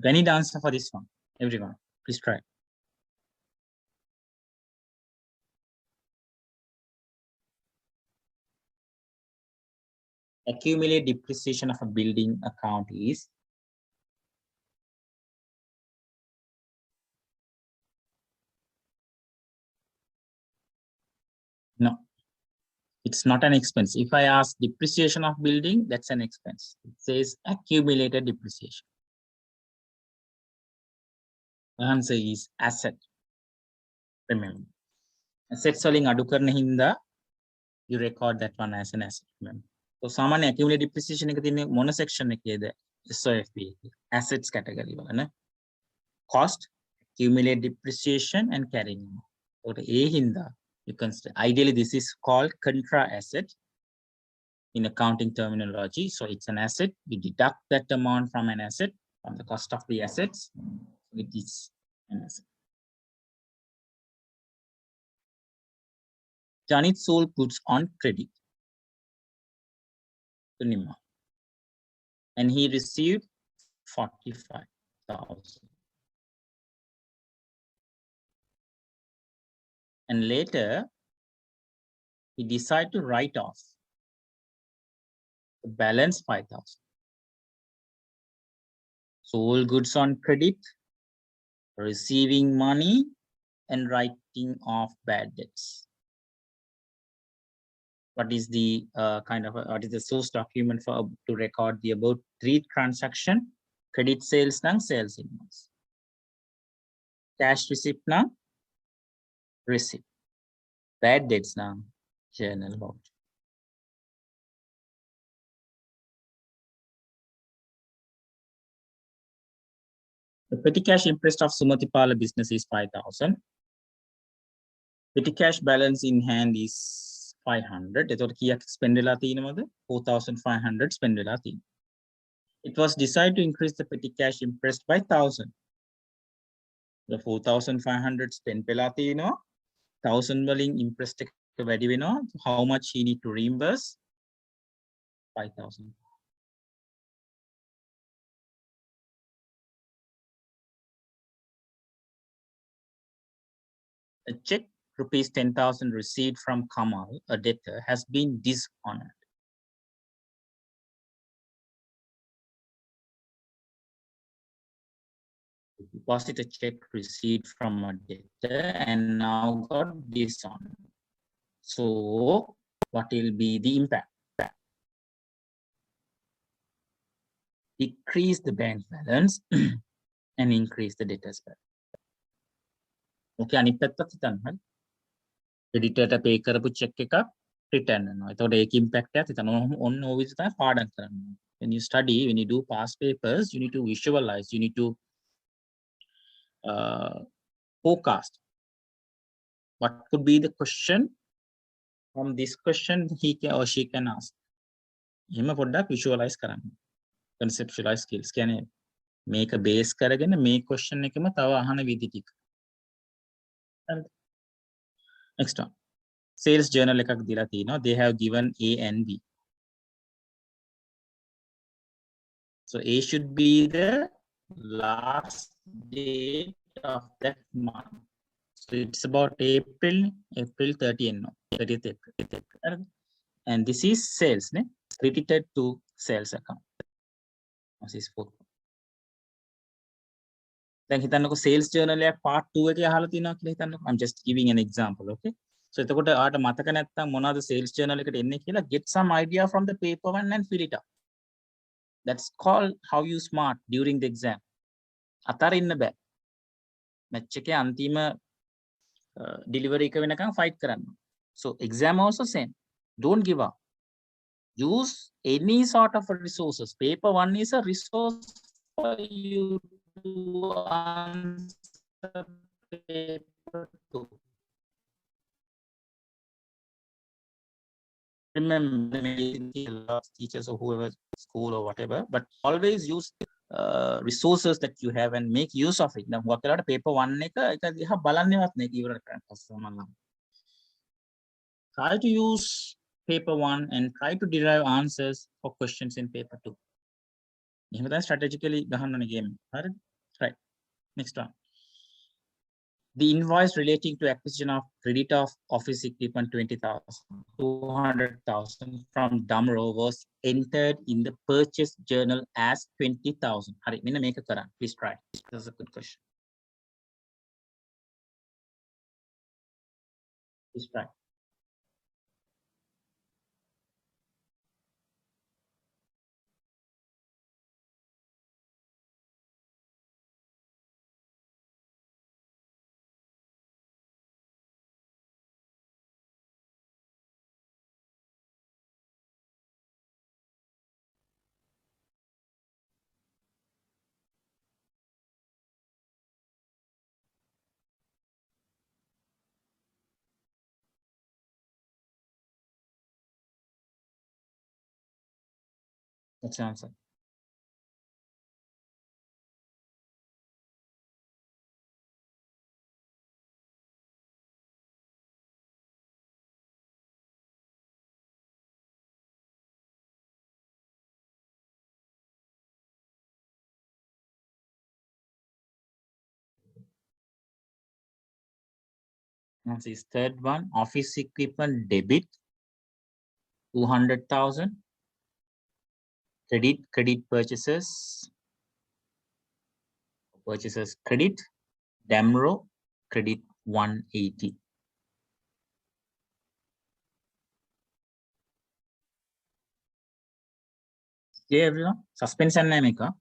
I need answer for this one. Everyone, please try. Accumulate depreciation of a building account is no. It's not an expense. If I ask depreciation of building, that's an expense. It says accumulated depreciation. The answer is asset. Remember, assets selling adu karana hinda, you record that one as an asset. Remember. So සාමාන්‍ය accumulated depreciation එක තියෙන්නේ මොන section එකේද? SOFP assets category වල නේ. Cost, accumulated depreciation and carrying. So ඒ හින්දා you consider ideally this is called contra asset in accounting terminology. So it's an asset. We deduct that amount from an asset, from the cost of the assets. It is an asset. Janit sold goods on credit to Nima, and he received 45,000. And later, he decided to write off the balance 5,000. Sold goods on credit, receiving money, and writing off bad debts. What is the what is the source document for to record the above 3 transaction? Credit sales nang sales invoice. Cash receipt nang receipt. Bad debts nang journal voucher. The petty cash interest of Sumatipala business is 5,000. Petty cash balance in hand is 500. එතකොට කීයක් spend වෙලා තියෙනවද? 4,500 spend වෙලා තියෙනවා. It was decided to increase the petty cash interest by 1,000. The 4,500 spend වෙලා තියෙනවා. 1,000 වලින් interest එක වැඩි වෙනවා. How much he need to reimburse? 5,000. A check rupees 10,000 received from Kamal, a debtor, has been dishonored. Deposit a check received from a debtor and now got dishonored. So what will be the impact? Decrease the bank balance and increase the debtor's balance. Okay, අනිත් පැත්තත් හිතන්න. Creditor ට pay කරපු check එකක් return වෙනවා. එතකොට ඒක impact එකක් හිතන්න ඔන්න ඔය විදිහට තමයි පාඩම් කරන්නේ. When you study, when you do past papers, you need to visualize, you need to forecast what could be the question from this question he can or she can ask. එහෙම පොඩ්ඩක් visualize කරන්න. Conceptualize skills කියන්නේ මේක base කරගෙන මේ question එකම තව අහන විදි ටික. Next one. Sales journal එකක් දීලා තිනවා. They have given A and B. So A should be the last date of that month. So it's about April 30th, no? 30th April. And this is sales, ne? Credited to sales account. This is 4. දැන් හිතන්නකො sales journal එකක් part 2 එකේ අහලා තිනවා කියලා හිතන්නකො. I'm just giving an example, okay? So එතකොට ආට මතක නැත්තම් මොනවද sales journal එකට එන්නේ කියලා get some idea from the paper one and fill it up. That's called how you smart during the exam. අතරින්න බෑ. මැච් එකේ අන්තිම delivery එක වෙනකන් fight කරන්න. So exam also same. Don't give up. Use any sort of resources. Paper one is a resource for you to answer paper two. Remember, teachers or whoever, school or whatever, but always use resources that you have and make use of it. Now, what are paper one? Try to use paper one and try to derive answers for questions in paper two. Strategically, game. Right. Next one. The invoice relating to acquisition of credit of office equipment 20,000, 200,000 from Damro was entered in the purchase journal as 20,000. Hari, minna make a karan. Please try. This is a good question. Please try. What's the answer? Answer is third one. Office equipment debit 200,000. Credit purchases credit. Damro credit 180. Clear everyone? Suspense and Namika.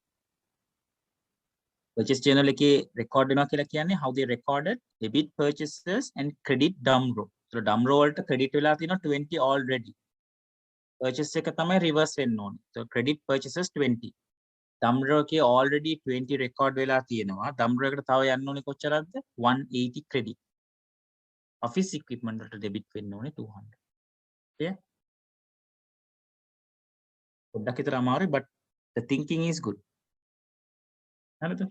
Purchase journal එකේ record වෙනවා කියලා කියන්නේ how they recorded debit purchases and credit Damro. So Damro වලට credit වෙලා තියෙනවා 20 already. Purchase එක තමයි reverse වෙන්න ඕනේ. So credit purchases 20. Damro එකේ already 20 record වෙලා තියෙනවා. Damro එකට තව යන්න ඕනේ කොච්චරක්ද? 180 credit. Office equipment වලට debit වෙන්න ඕනේ 200. Okay? පොඩ්ඩක් විතර අමාරුයි but the thinking is good. හරිද?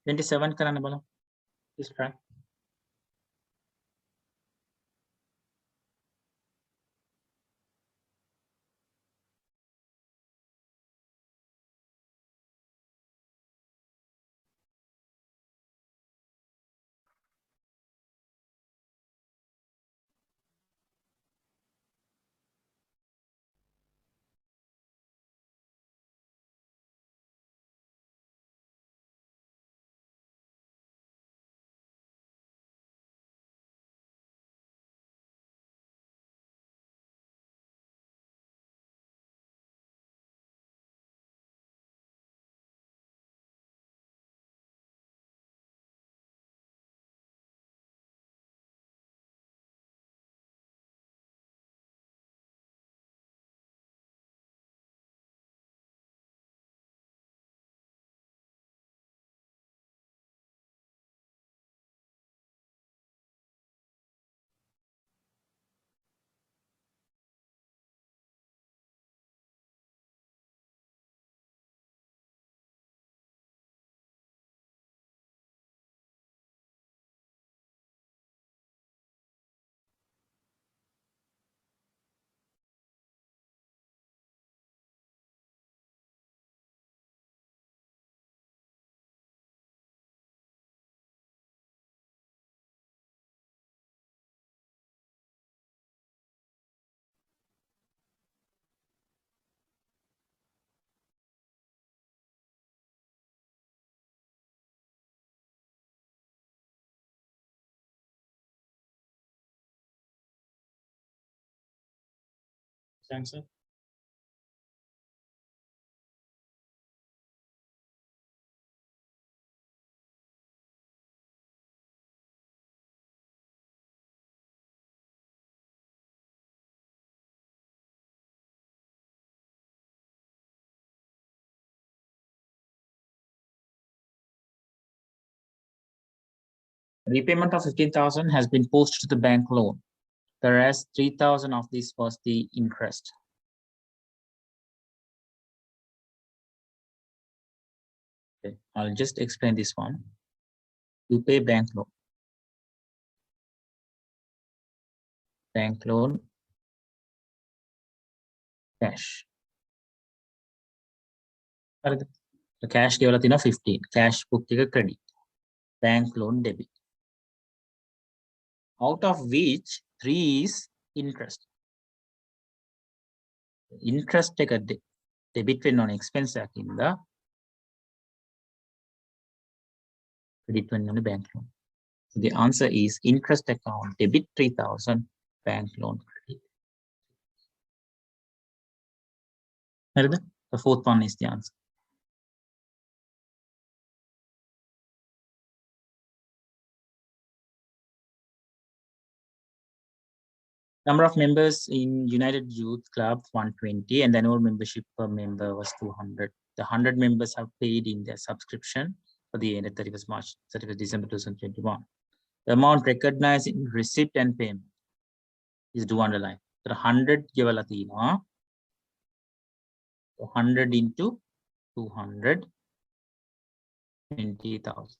27 කරන්න බලමු. Please try. Answer. Repayment of 15,000 has been posted to the bank loan, whereas 3,000 of this was the interest. Okay, I'll just explain this one. You pay bank loan. Bank loan, cash. The cash ගෙවලා තියෙනවා 15. Cash book එක credit. Bank loan debit. Out of which 3 is interest. Interest එක debit වෙන්න ඕනේ expense එකකින්ද credit වෙන්න ඕනේ bank loan. So the answer is interest account debit 3,000, bank loan credit. The fourth one is the answer. Number of members in United Youth Club 120, and the annual membership per member was 200. The 100 members have paid in their subscription for the end of 31st March, 31st December 2021. The amount recognized in receipt and payment is due underline. So 100 ගෙවලා තියෙනවා. 100 into 200, 20,000.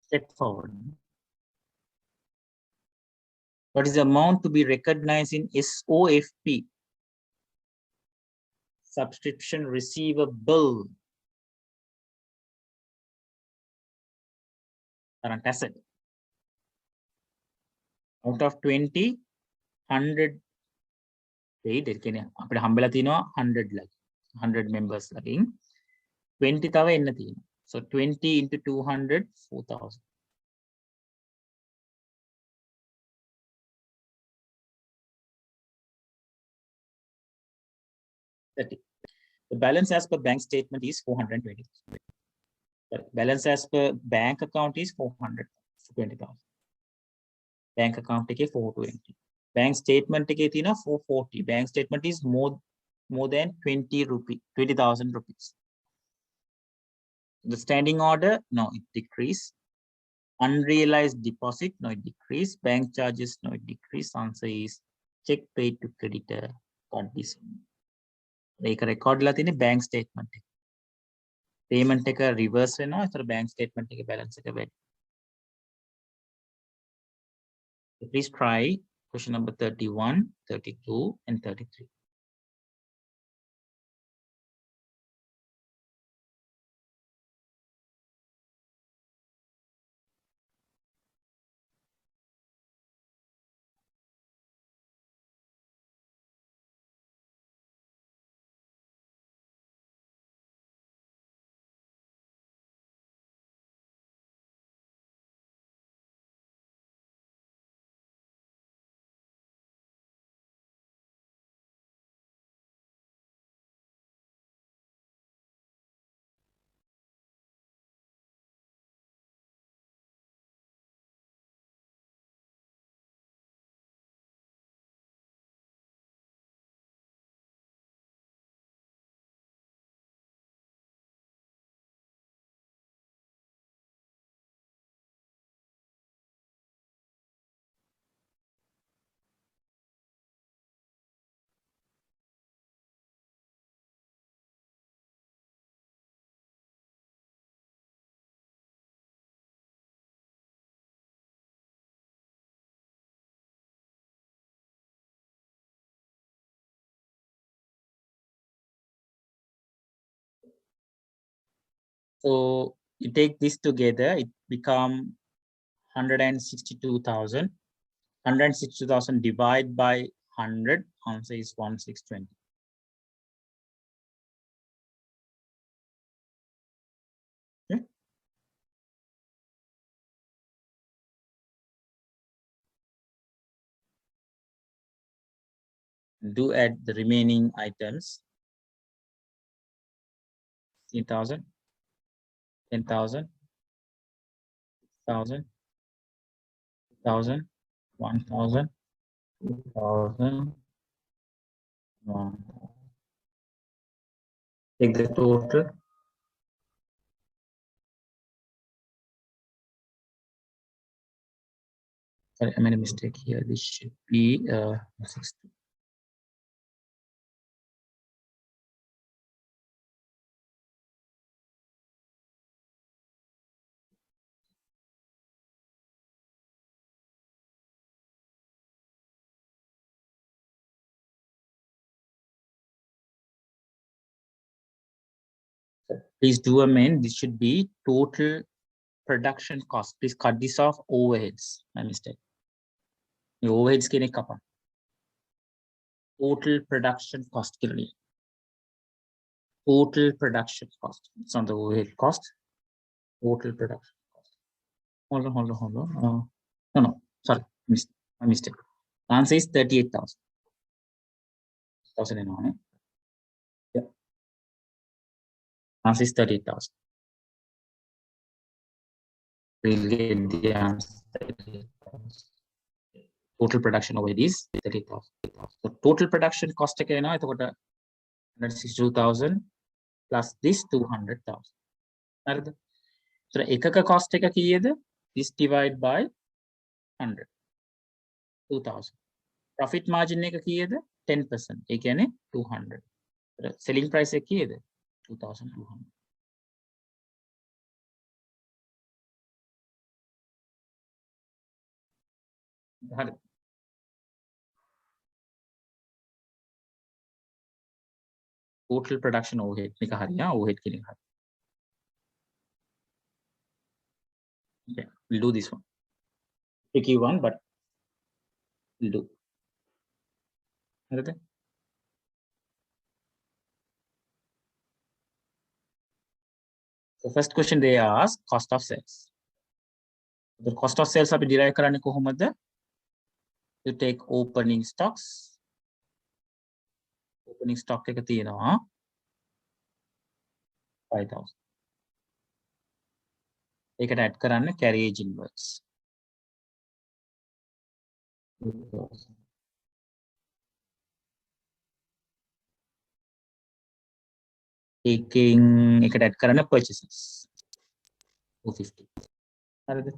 Straightforward. What is the amount to be recognized in SOFP? Subscription receivable. Current asset. Out of 20, 100 paid. අපිට හම්බෙලා තියෙනවා 100 ලගින්. 100 members ලගින් 20 තව එන්න තියෙනවා. So 20 into 200, 4,000. 30. The balance as per bank statement is 420. The balance as per bank account is 420,000. Bank account take 420. Bank statement take 440. Bank statement is more than 20,000 rupees. The standing order, no, it decrease. Unrealized deposit, no, it decrease. Bank charges, no, it decrease. Answer is check paid to creditor. ඒක record ලා තියෙන්නේ bank statement එක. Payment එක reverse වෙනවා. ඒතර bank statement එකේ balance එක වැඩි. Please try question number 31, 32, and 33. So you take this together, it become 162,000. 162,000 divided by 100, answer is 1620. Okay. Do add the remaining items. 10,000, 10,000, 1,000, 1,000, 1,000, 2,000, 1,000. Take the total. Sorry, I made a mistake here. This should be 60. Please do amend. This should be total production cost. Please cut this off overheads. My mistake. The overheads can cover. Total production cost. Total production cost. It's not the overhead cost. Total production cost. Hold on. No. Sorry. My mistake. Answer is 38,000. 1,001. Yeah. Answer is 38,000. We'll get the answer. Total production overhead is 38,000. So total production cost again, I thought 162,000 plus this 200,000. So ekaka cost එක කීයද? This divide by 100. 2,000. Profit margin එක කීයද? 10%. ඒ කියන්නේ 200. Selling price එක කීයද? 2,200. හරි. Total production overhead මේක හරිය overhead කියන එක හරි. Okay, we'll do this one. Tricky one, but we'll do. හරිද? The first question they ask cost of sales. The cost of sales අපි derive කරන්නේ කොහොමද? You take opening stocks. Opening stock එක තියෙනවා 5,000. ඒකට add කරන්න carriage inwards. 2,000. Taking එකට add කරන්න purchases 250. හරිද?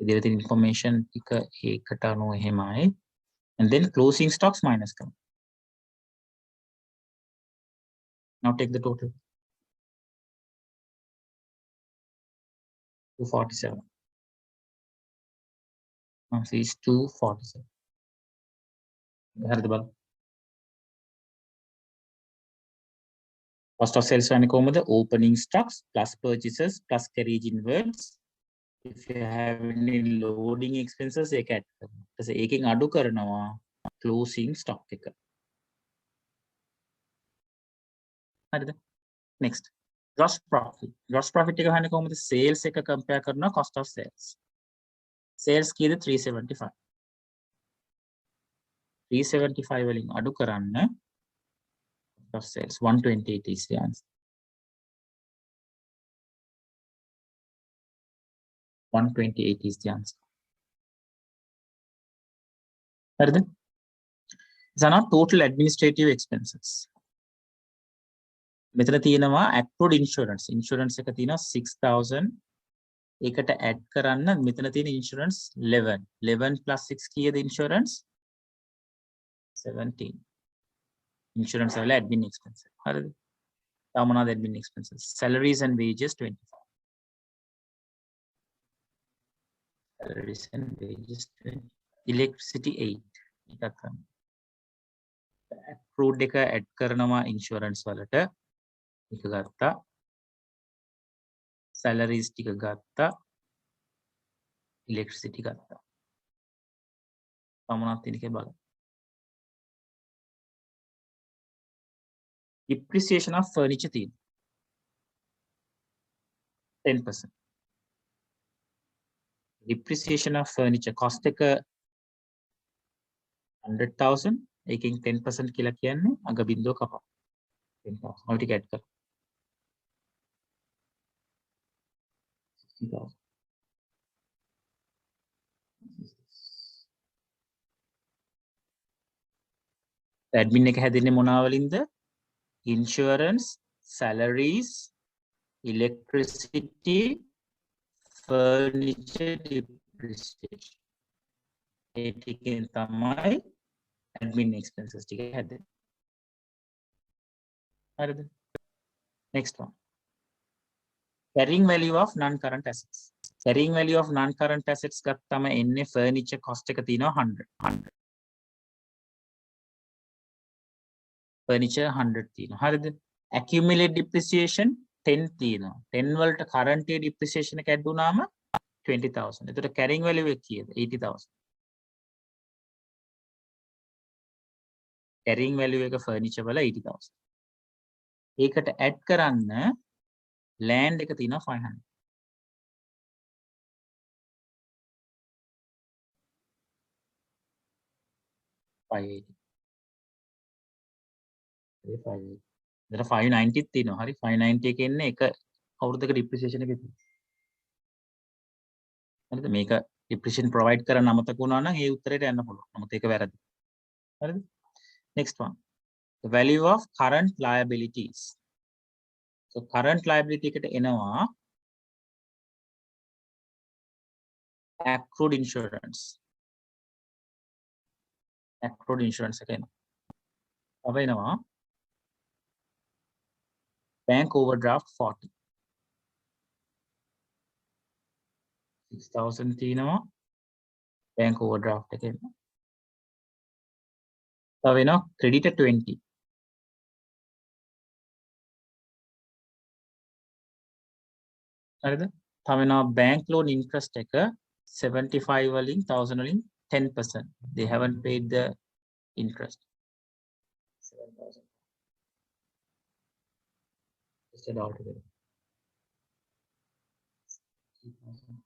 ඉදිරියට තියෙන information ටික ඒකට අනුව එහෙමයි. And then closing stocks minus කරනවා. Now take the total. 247. Answer is 247. හරිද බලන්න. Cost of sales වෙන්නේ කොහොමද? Opening stocks plus purchases plus carriage inwards. If you have any loading expenses ඒක add කරනවා. ඊට පස්සේ ඒකෙන් අඩු කරනවා closing stock එක. හරිද? Next. Gross profit. Gross profit එක හන්නේ කොහොමද? Sales එක compare කරනවා cost of sales. Sales කීයද? 375. 375 වලින් අඩු කරන්න cost of sales 128 is the answer. 128 is the answer. හරිද? These are not total administrative expenses. මෙතන තියෙනවා accrued insurance. Insurance එක තියෙනවා 6,000. ඒකට add කරන්න මෙතන තියෙන insurance 11. 11 plus 6 කීයද insurance? 17. Insurance වල admin expenses. හරිද? තව මොනවාද admin expenses? Salaries and wages 25. Salaries and wages 20. Electricity 8. එකක් ගන්න. Accrued එක add කරනවා insurance වලට. එක ගත්තා. Salaries ටික ගත්තා. Electricity ගත්තා. පමණක් තියෙන එකේ බලන්න. Depreciation of furniture තියෙන 10%. Depreciation of furniture cost එක 100,000. ඒකෙන් 10% කියලා කියන්නේ අග බිඳුව කපා 10,000 ඔය ටික ඇඩ් කරලා 60,000 ඇඩ්මින් එක හැදෙන්නේ මොනවා වලින්ද insurance salaries electricity furniture depreciation ඒ ටිකෙන් තමයි admin expenses ටික හැදෙන්නේ හරිද next one carrying value of non current assets carrying value of non current assets ගත්තම එන්නේ furniture cost එක තියෙනවා 100 furniture 100 තියෙනවා හරිද accumulated depreciation 10 තියෙනවා 10 වලට current year depreciation එක add වුණාම 20,000 එතකොට carrying value එක කීයද 80,000 carrying value එක furniture වල 80,000 ඒකට add කරන්න land එක තියෙනවා 500 580 580 එතන 590 තියෙනවා හරි 590 එක එන්නේ එක අවුරුද්දක depreciation එක තියෙනවා හරිද මේක depreciation provide කරන්න අමතක වුණා නම් ඒ උත්තරේට යන්න පුළුවන් නමුත් ඒක වැරදි හරිද next one the value of current liabilities so current liability එකට එනවා accrued insurance එක එනවා තව එනවා bank overdraft 40 6,000 තියෙනවා bank overdraft එක එනවා තව එනවා creditor 20 හරිද තව එනවා bank loan interest එක 75 වලින් 1000 වලින් 10% they haven't paid the interest 7,000 just add all together 3,000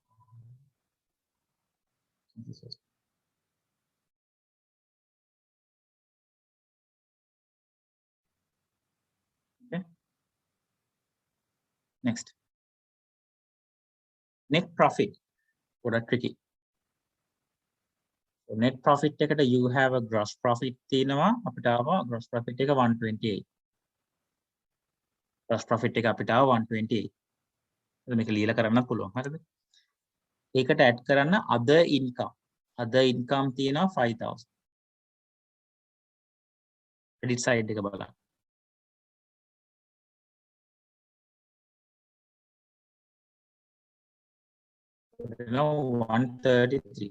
okay next net profit product tricky so net profit එකට you have a gross profit තියෙනවා අපිට ආවා gross profit එක 128 gross profit එක අපිට ආවා 128 ඒක මේක ලියලා කරන්න පුළුවන් හරිද ඒකට add කරන්න other income තියෙනවා 5,000 credit side එක බලන්න now 133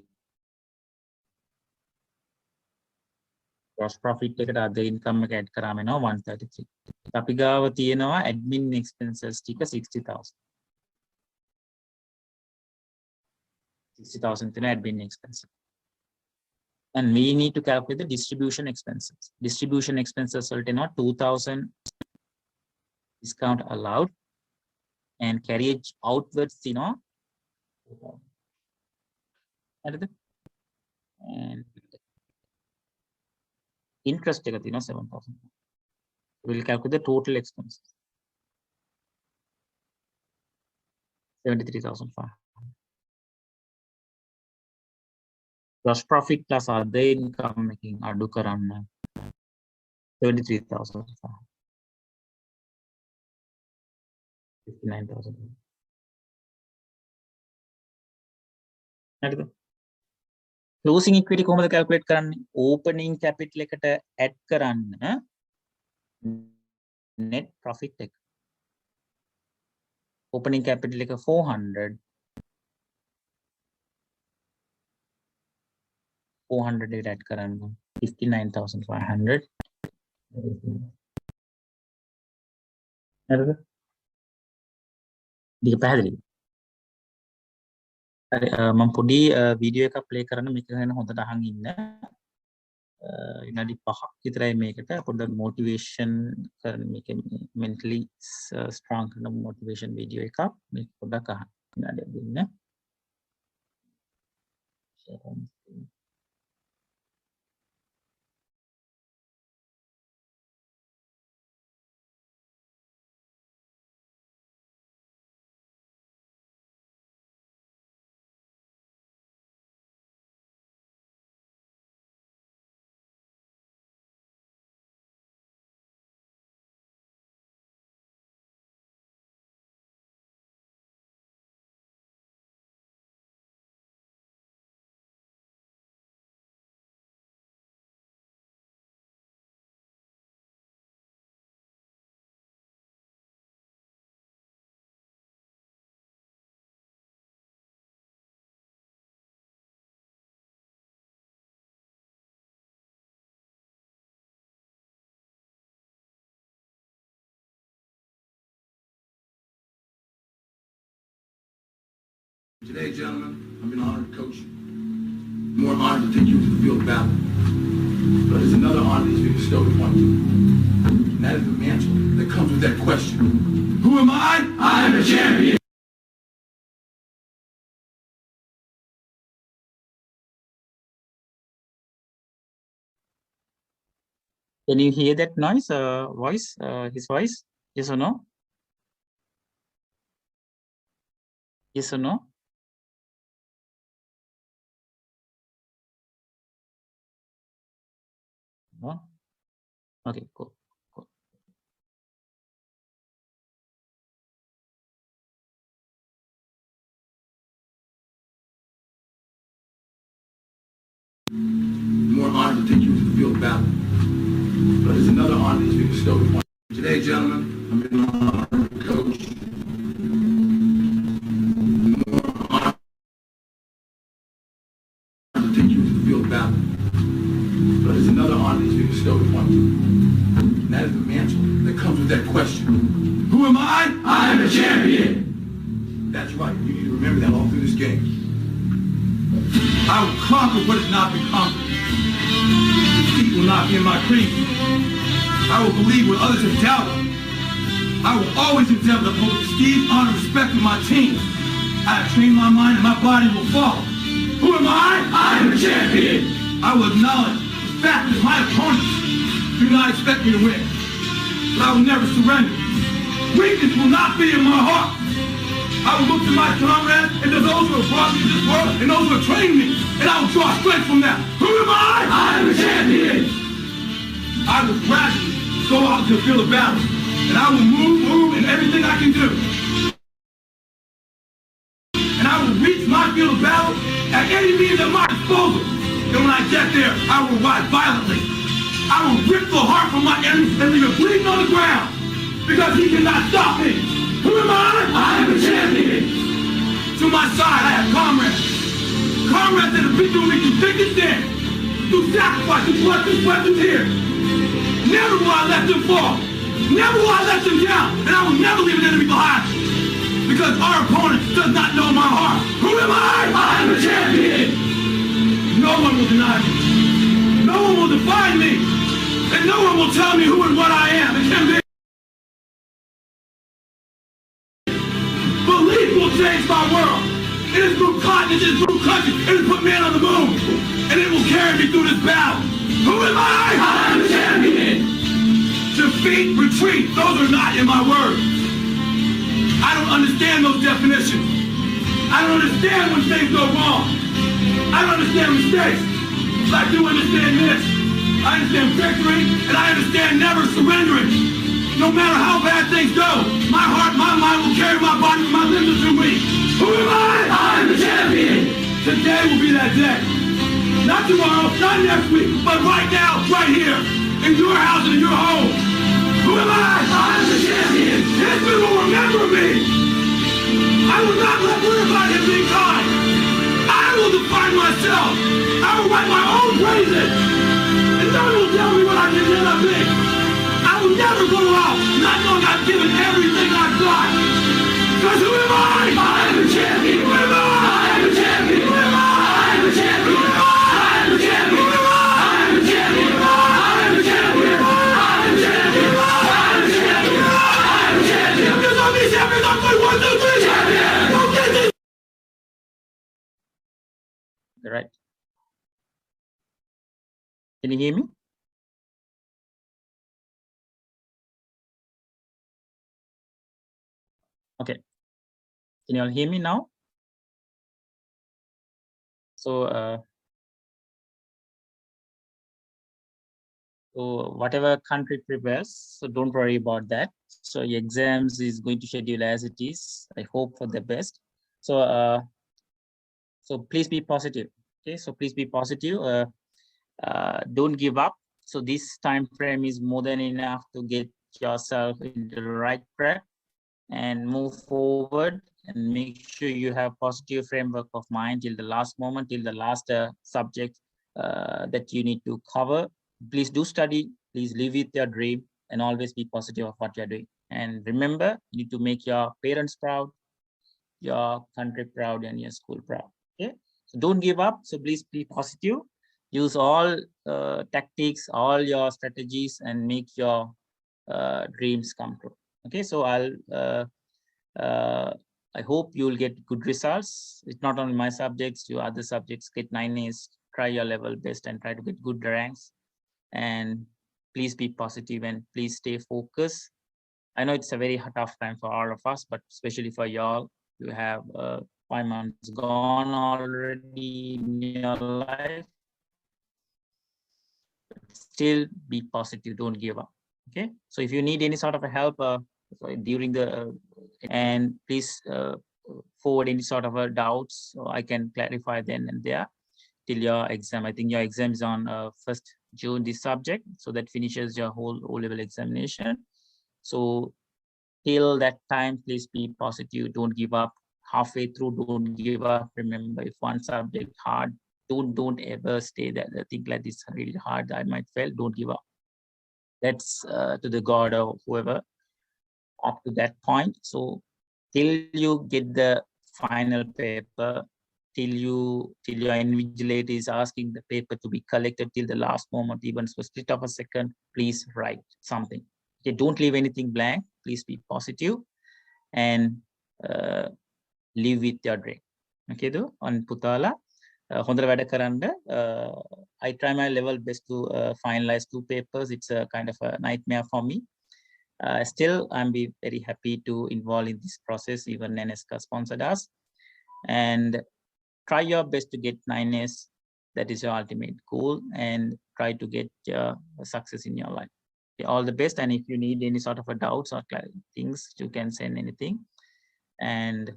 gross profit එකට other income එක add කරාම එනවා 133 අපි ගාව තියෙනවා admin expenses ටික 60,000 60,000 තියෙන admin expenses and we need to calculate the distribution expenses වලට එනවා 2,000 discount allowed and carriage outwards තියෙනවා හරිද and interest එක තියෙනවා 7,000 we will calculate the total expenses 73,500 gross profit plus other income making අඩු කරන්න 73,500 59,000 හරිද closing equity කොහොමද calculate කරන්නේ opening capital එකට add කරන්න net profit එක opening capital එක 400 එකට add කරන්න 59,500 හරිද මේක පැහැදිලිද හරි මම පොඩි වීඩියෝ එකක් ප්ලේ කරන්න මේක ගැන හොඳට අහන් ඉන්න විනාඩි 5ක් විතරයි මේකට පොඩ්ඩක් මොටිවේෂන් කරන මේක mentally strong කරන මොටිවේෂන් වීඩියෝ එකක් මේක පොඩ්ඩක් අහන්න විනාඩියක් දෙන්න Today, gentlemen, I'm an honored coach. More honored to take you to the field of battle. But there's another honor that's been bestowed upon you. And that is the mantle that comes with that question. Who am I? I am a champion. Can you hear that noise, his voice? Yes or no? Yes or no? No? Okay, cool. Cool. More honored to take you to the field of battle. But there's another honor that's been bestowed upon you. Today, gentlemen, I'm an honored coach. More honored to take you to the field of battle. But there's another honor that's been bestowed upon you. And that is the mantle that comes with that question. Who am I? I am a champion. That's right. You need to remember that all through this game. I will conquer what has not been conquered. Defeat will not be in my creed. I will believe what others have doubted. I will always endeavor to uphold the esteem, honor, and respect of my team. I have trained my mind and my body will follow. Who am I? I am a champion. I will acknowledge the fact that my opponents do not expect me to win. But I will never surrender. Weakness will not be in my heart. I will look to my comrades and to those who have brought me to this world and those who have trained me, and I will draw strength from them. Who am I? I am a champion. I will gradually go out to the field of battle, and I will move in everything I can do. And I will reach my field of battle at any means at my disposal. And when I get there, I will ride violently. I will rip the heart from my enemy and leave it bleeding on the ground, because he cannot stop me. Who am I? I am a champion. To my side, I have comrades. Comrades that have been through me through thick and thin, through sacrifice, through blood, through sweat, through tears. Never will I let them fall. Never will I let them down. And I will never leave an enemy behind. Because our opponent does not know my heart. Who am I? I am a champion. No one will deny me. No one will define me. And no one will tell me who and what I am. It can be. Belief will change my world. It has moved continents, it has moved countries, it has put man on the moon. And it will carry me through this battle. Who am I? I am a champion. Defeat, retreat, those are not in my words. I don't understand those definitions. I don't understand when things go wrong. I don't understand mistakes. But I do understand this. I understand victory, and I understand never surrendering. No matter how bad things go, my heart, my mind will carry my body when my limbs are too weak. Who am I? I am the champion. Today will be that day. Not tomorrow, not next week, but right now, right here, in your house and in your home. Who am I? I am the champion. History will remember me. I will not let worry about him being kind. I will define myself. I will write my own praises. And no one will tell me what I can never be. I will never go out not knowing I've given everything I've got. Because who am I? I am a champion. Who am I? I am a champion. Who am I? I am a champion. Who am I? I am a champion. Who am I? I am a champion. I am a champion. I am a champion. I am a champion. I am a champion. Because I'm the champion. I'm my 1, 2, 3 champion. Don't get this. Right. Can you hear me? Okay. Can you all hear me now? So, so whatever country prepares, so don't worry about that. So your exams is going to schedule as it is. I hope for the best. So, so please be positive. Okay, so please be positive. Don't give up. So this time frame is more than enough to get yourself into the right track and move forward, and make sure you have positive framework of mind till the last moment, till the last subject that you need to cover. Please do study, please live with your dream, and always be positive of what you're doing. And remember, you need to make your parents proud, your country proud and your school proud. Okay, so don't give up. So please be positive. Use all tactics, all your strategies, and make your dreams come true. Okay, so I hope you will get good results. It's not only my subjects, your other subjects get 9As. Try your level best and try to get good ranks. And please be positive and please stay focused. I know it's a very tough time for all of us, but especially for y'all. You have 5 months gone already in your life. Still be positive, don't give up. Okay, so if you need any sort of a help during the and please forward any sort of a doubts, so I can clarify then and there till your exam. I think your exam is on 1st June, this subject, so that finishes your whole O-level examination. So till that time, please be positive, don't give up. Halfway through, don't give up. Remember, if one subject hard, don't ever stay there. Think like this really hard, I might fail. Don't give up. That's to the God or whoever up to that point. So till you get the final paper, till your invigilator is asking the paper to be collected till the last moment, even for a split of a second, please write something. Okay, don't leave anything blank. Please be positive and live with your dream. Okay, do on Putala. Hondra වැඩ කරන්න. I try my level best to finalize 2 papers. It's a kind of a nightmare for me. Still, I'm very happy to involve in this process. Even Nanaska sponsored us. And try your best to get 9As. That is your ultimate goal. And try to get success in your life. Okay, all the best. And if you need any sort of a doubts or things, you can send anything. And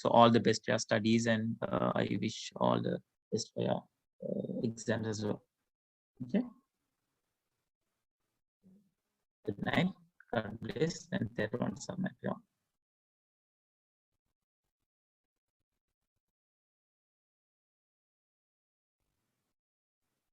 so all the best for your studies, and I wish all the best for your exams as well. Okay. Good night. God bless, and everyone submit.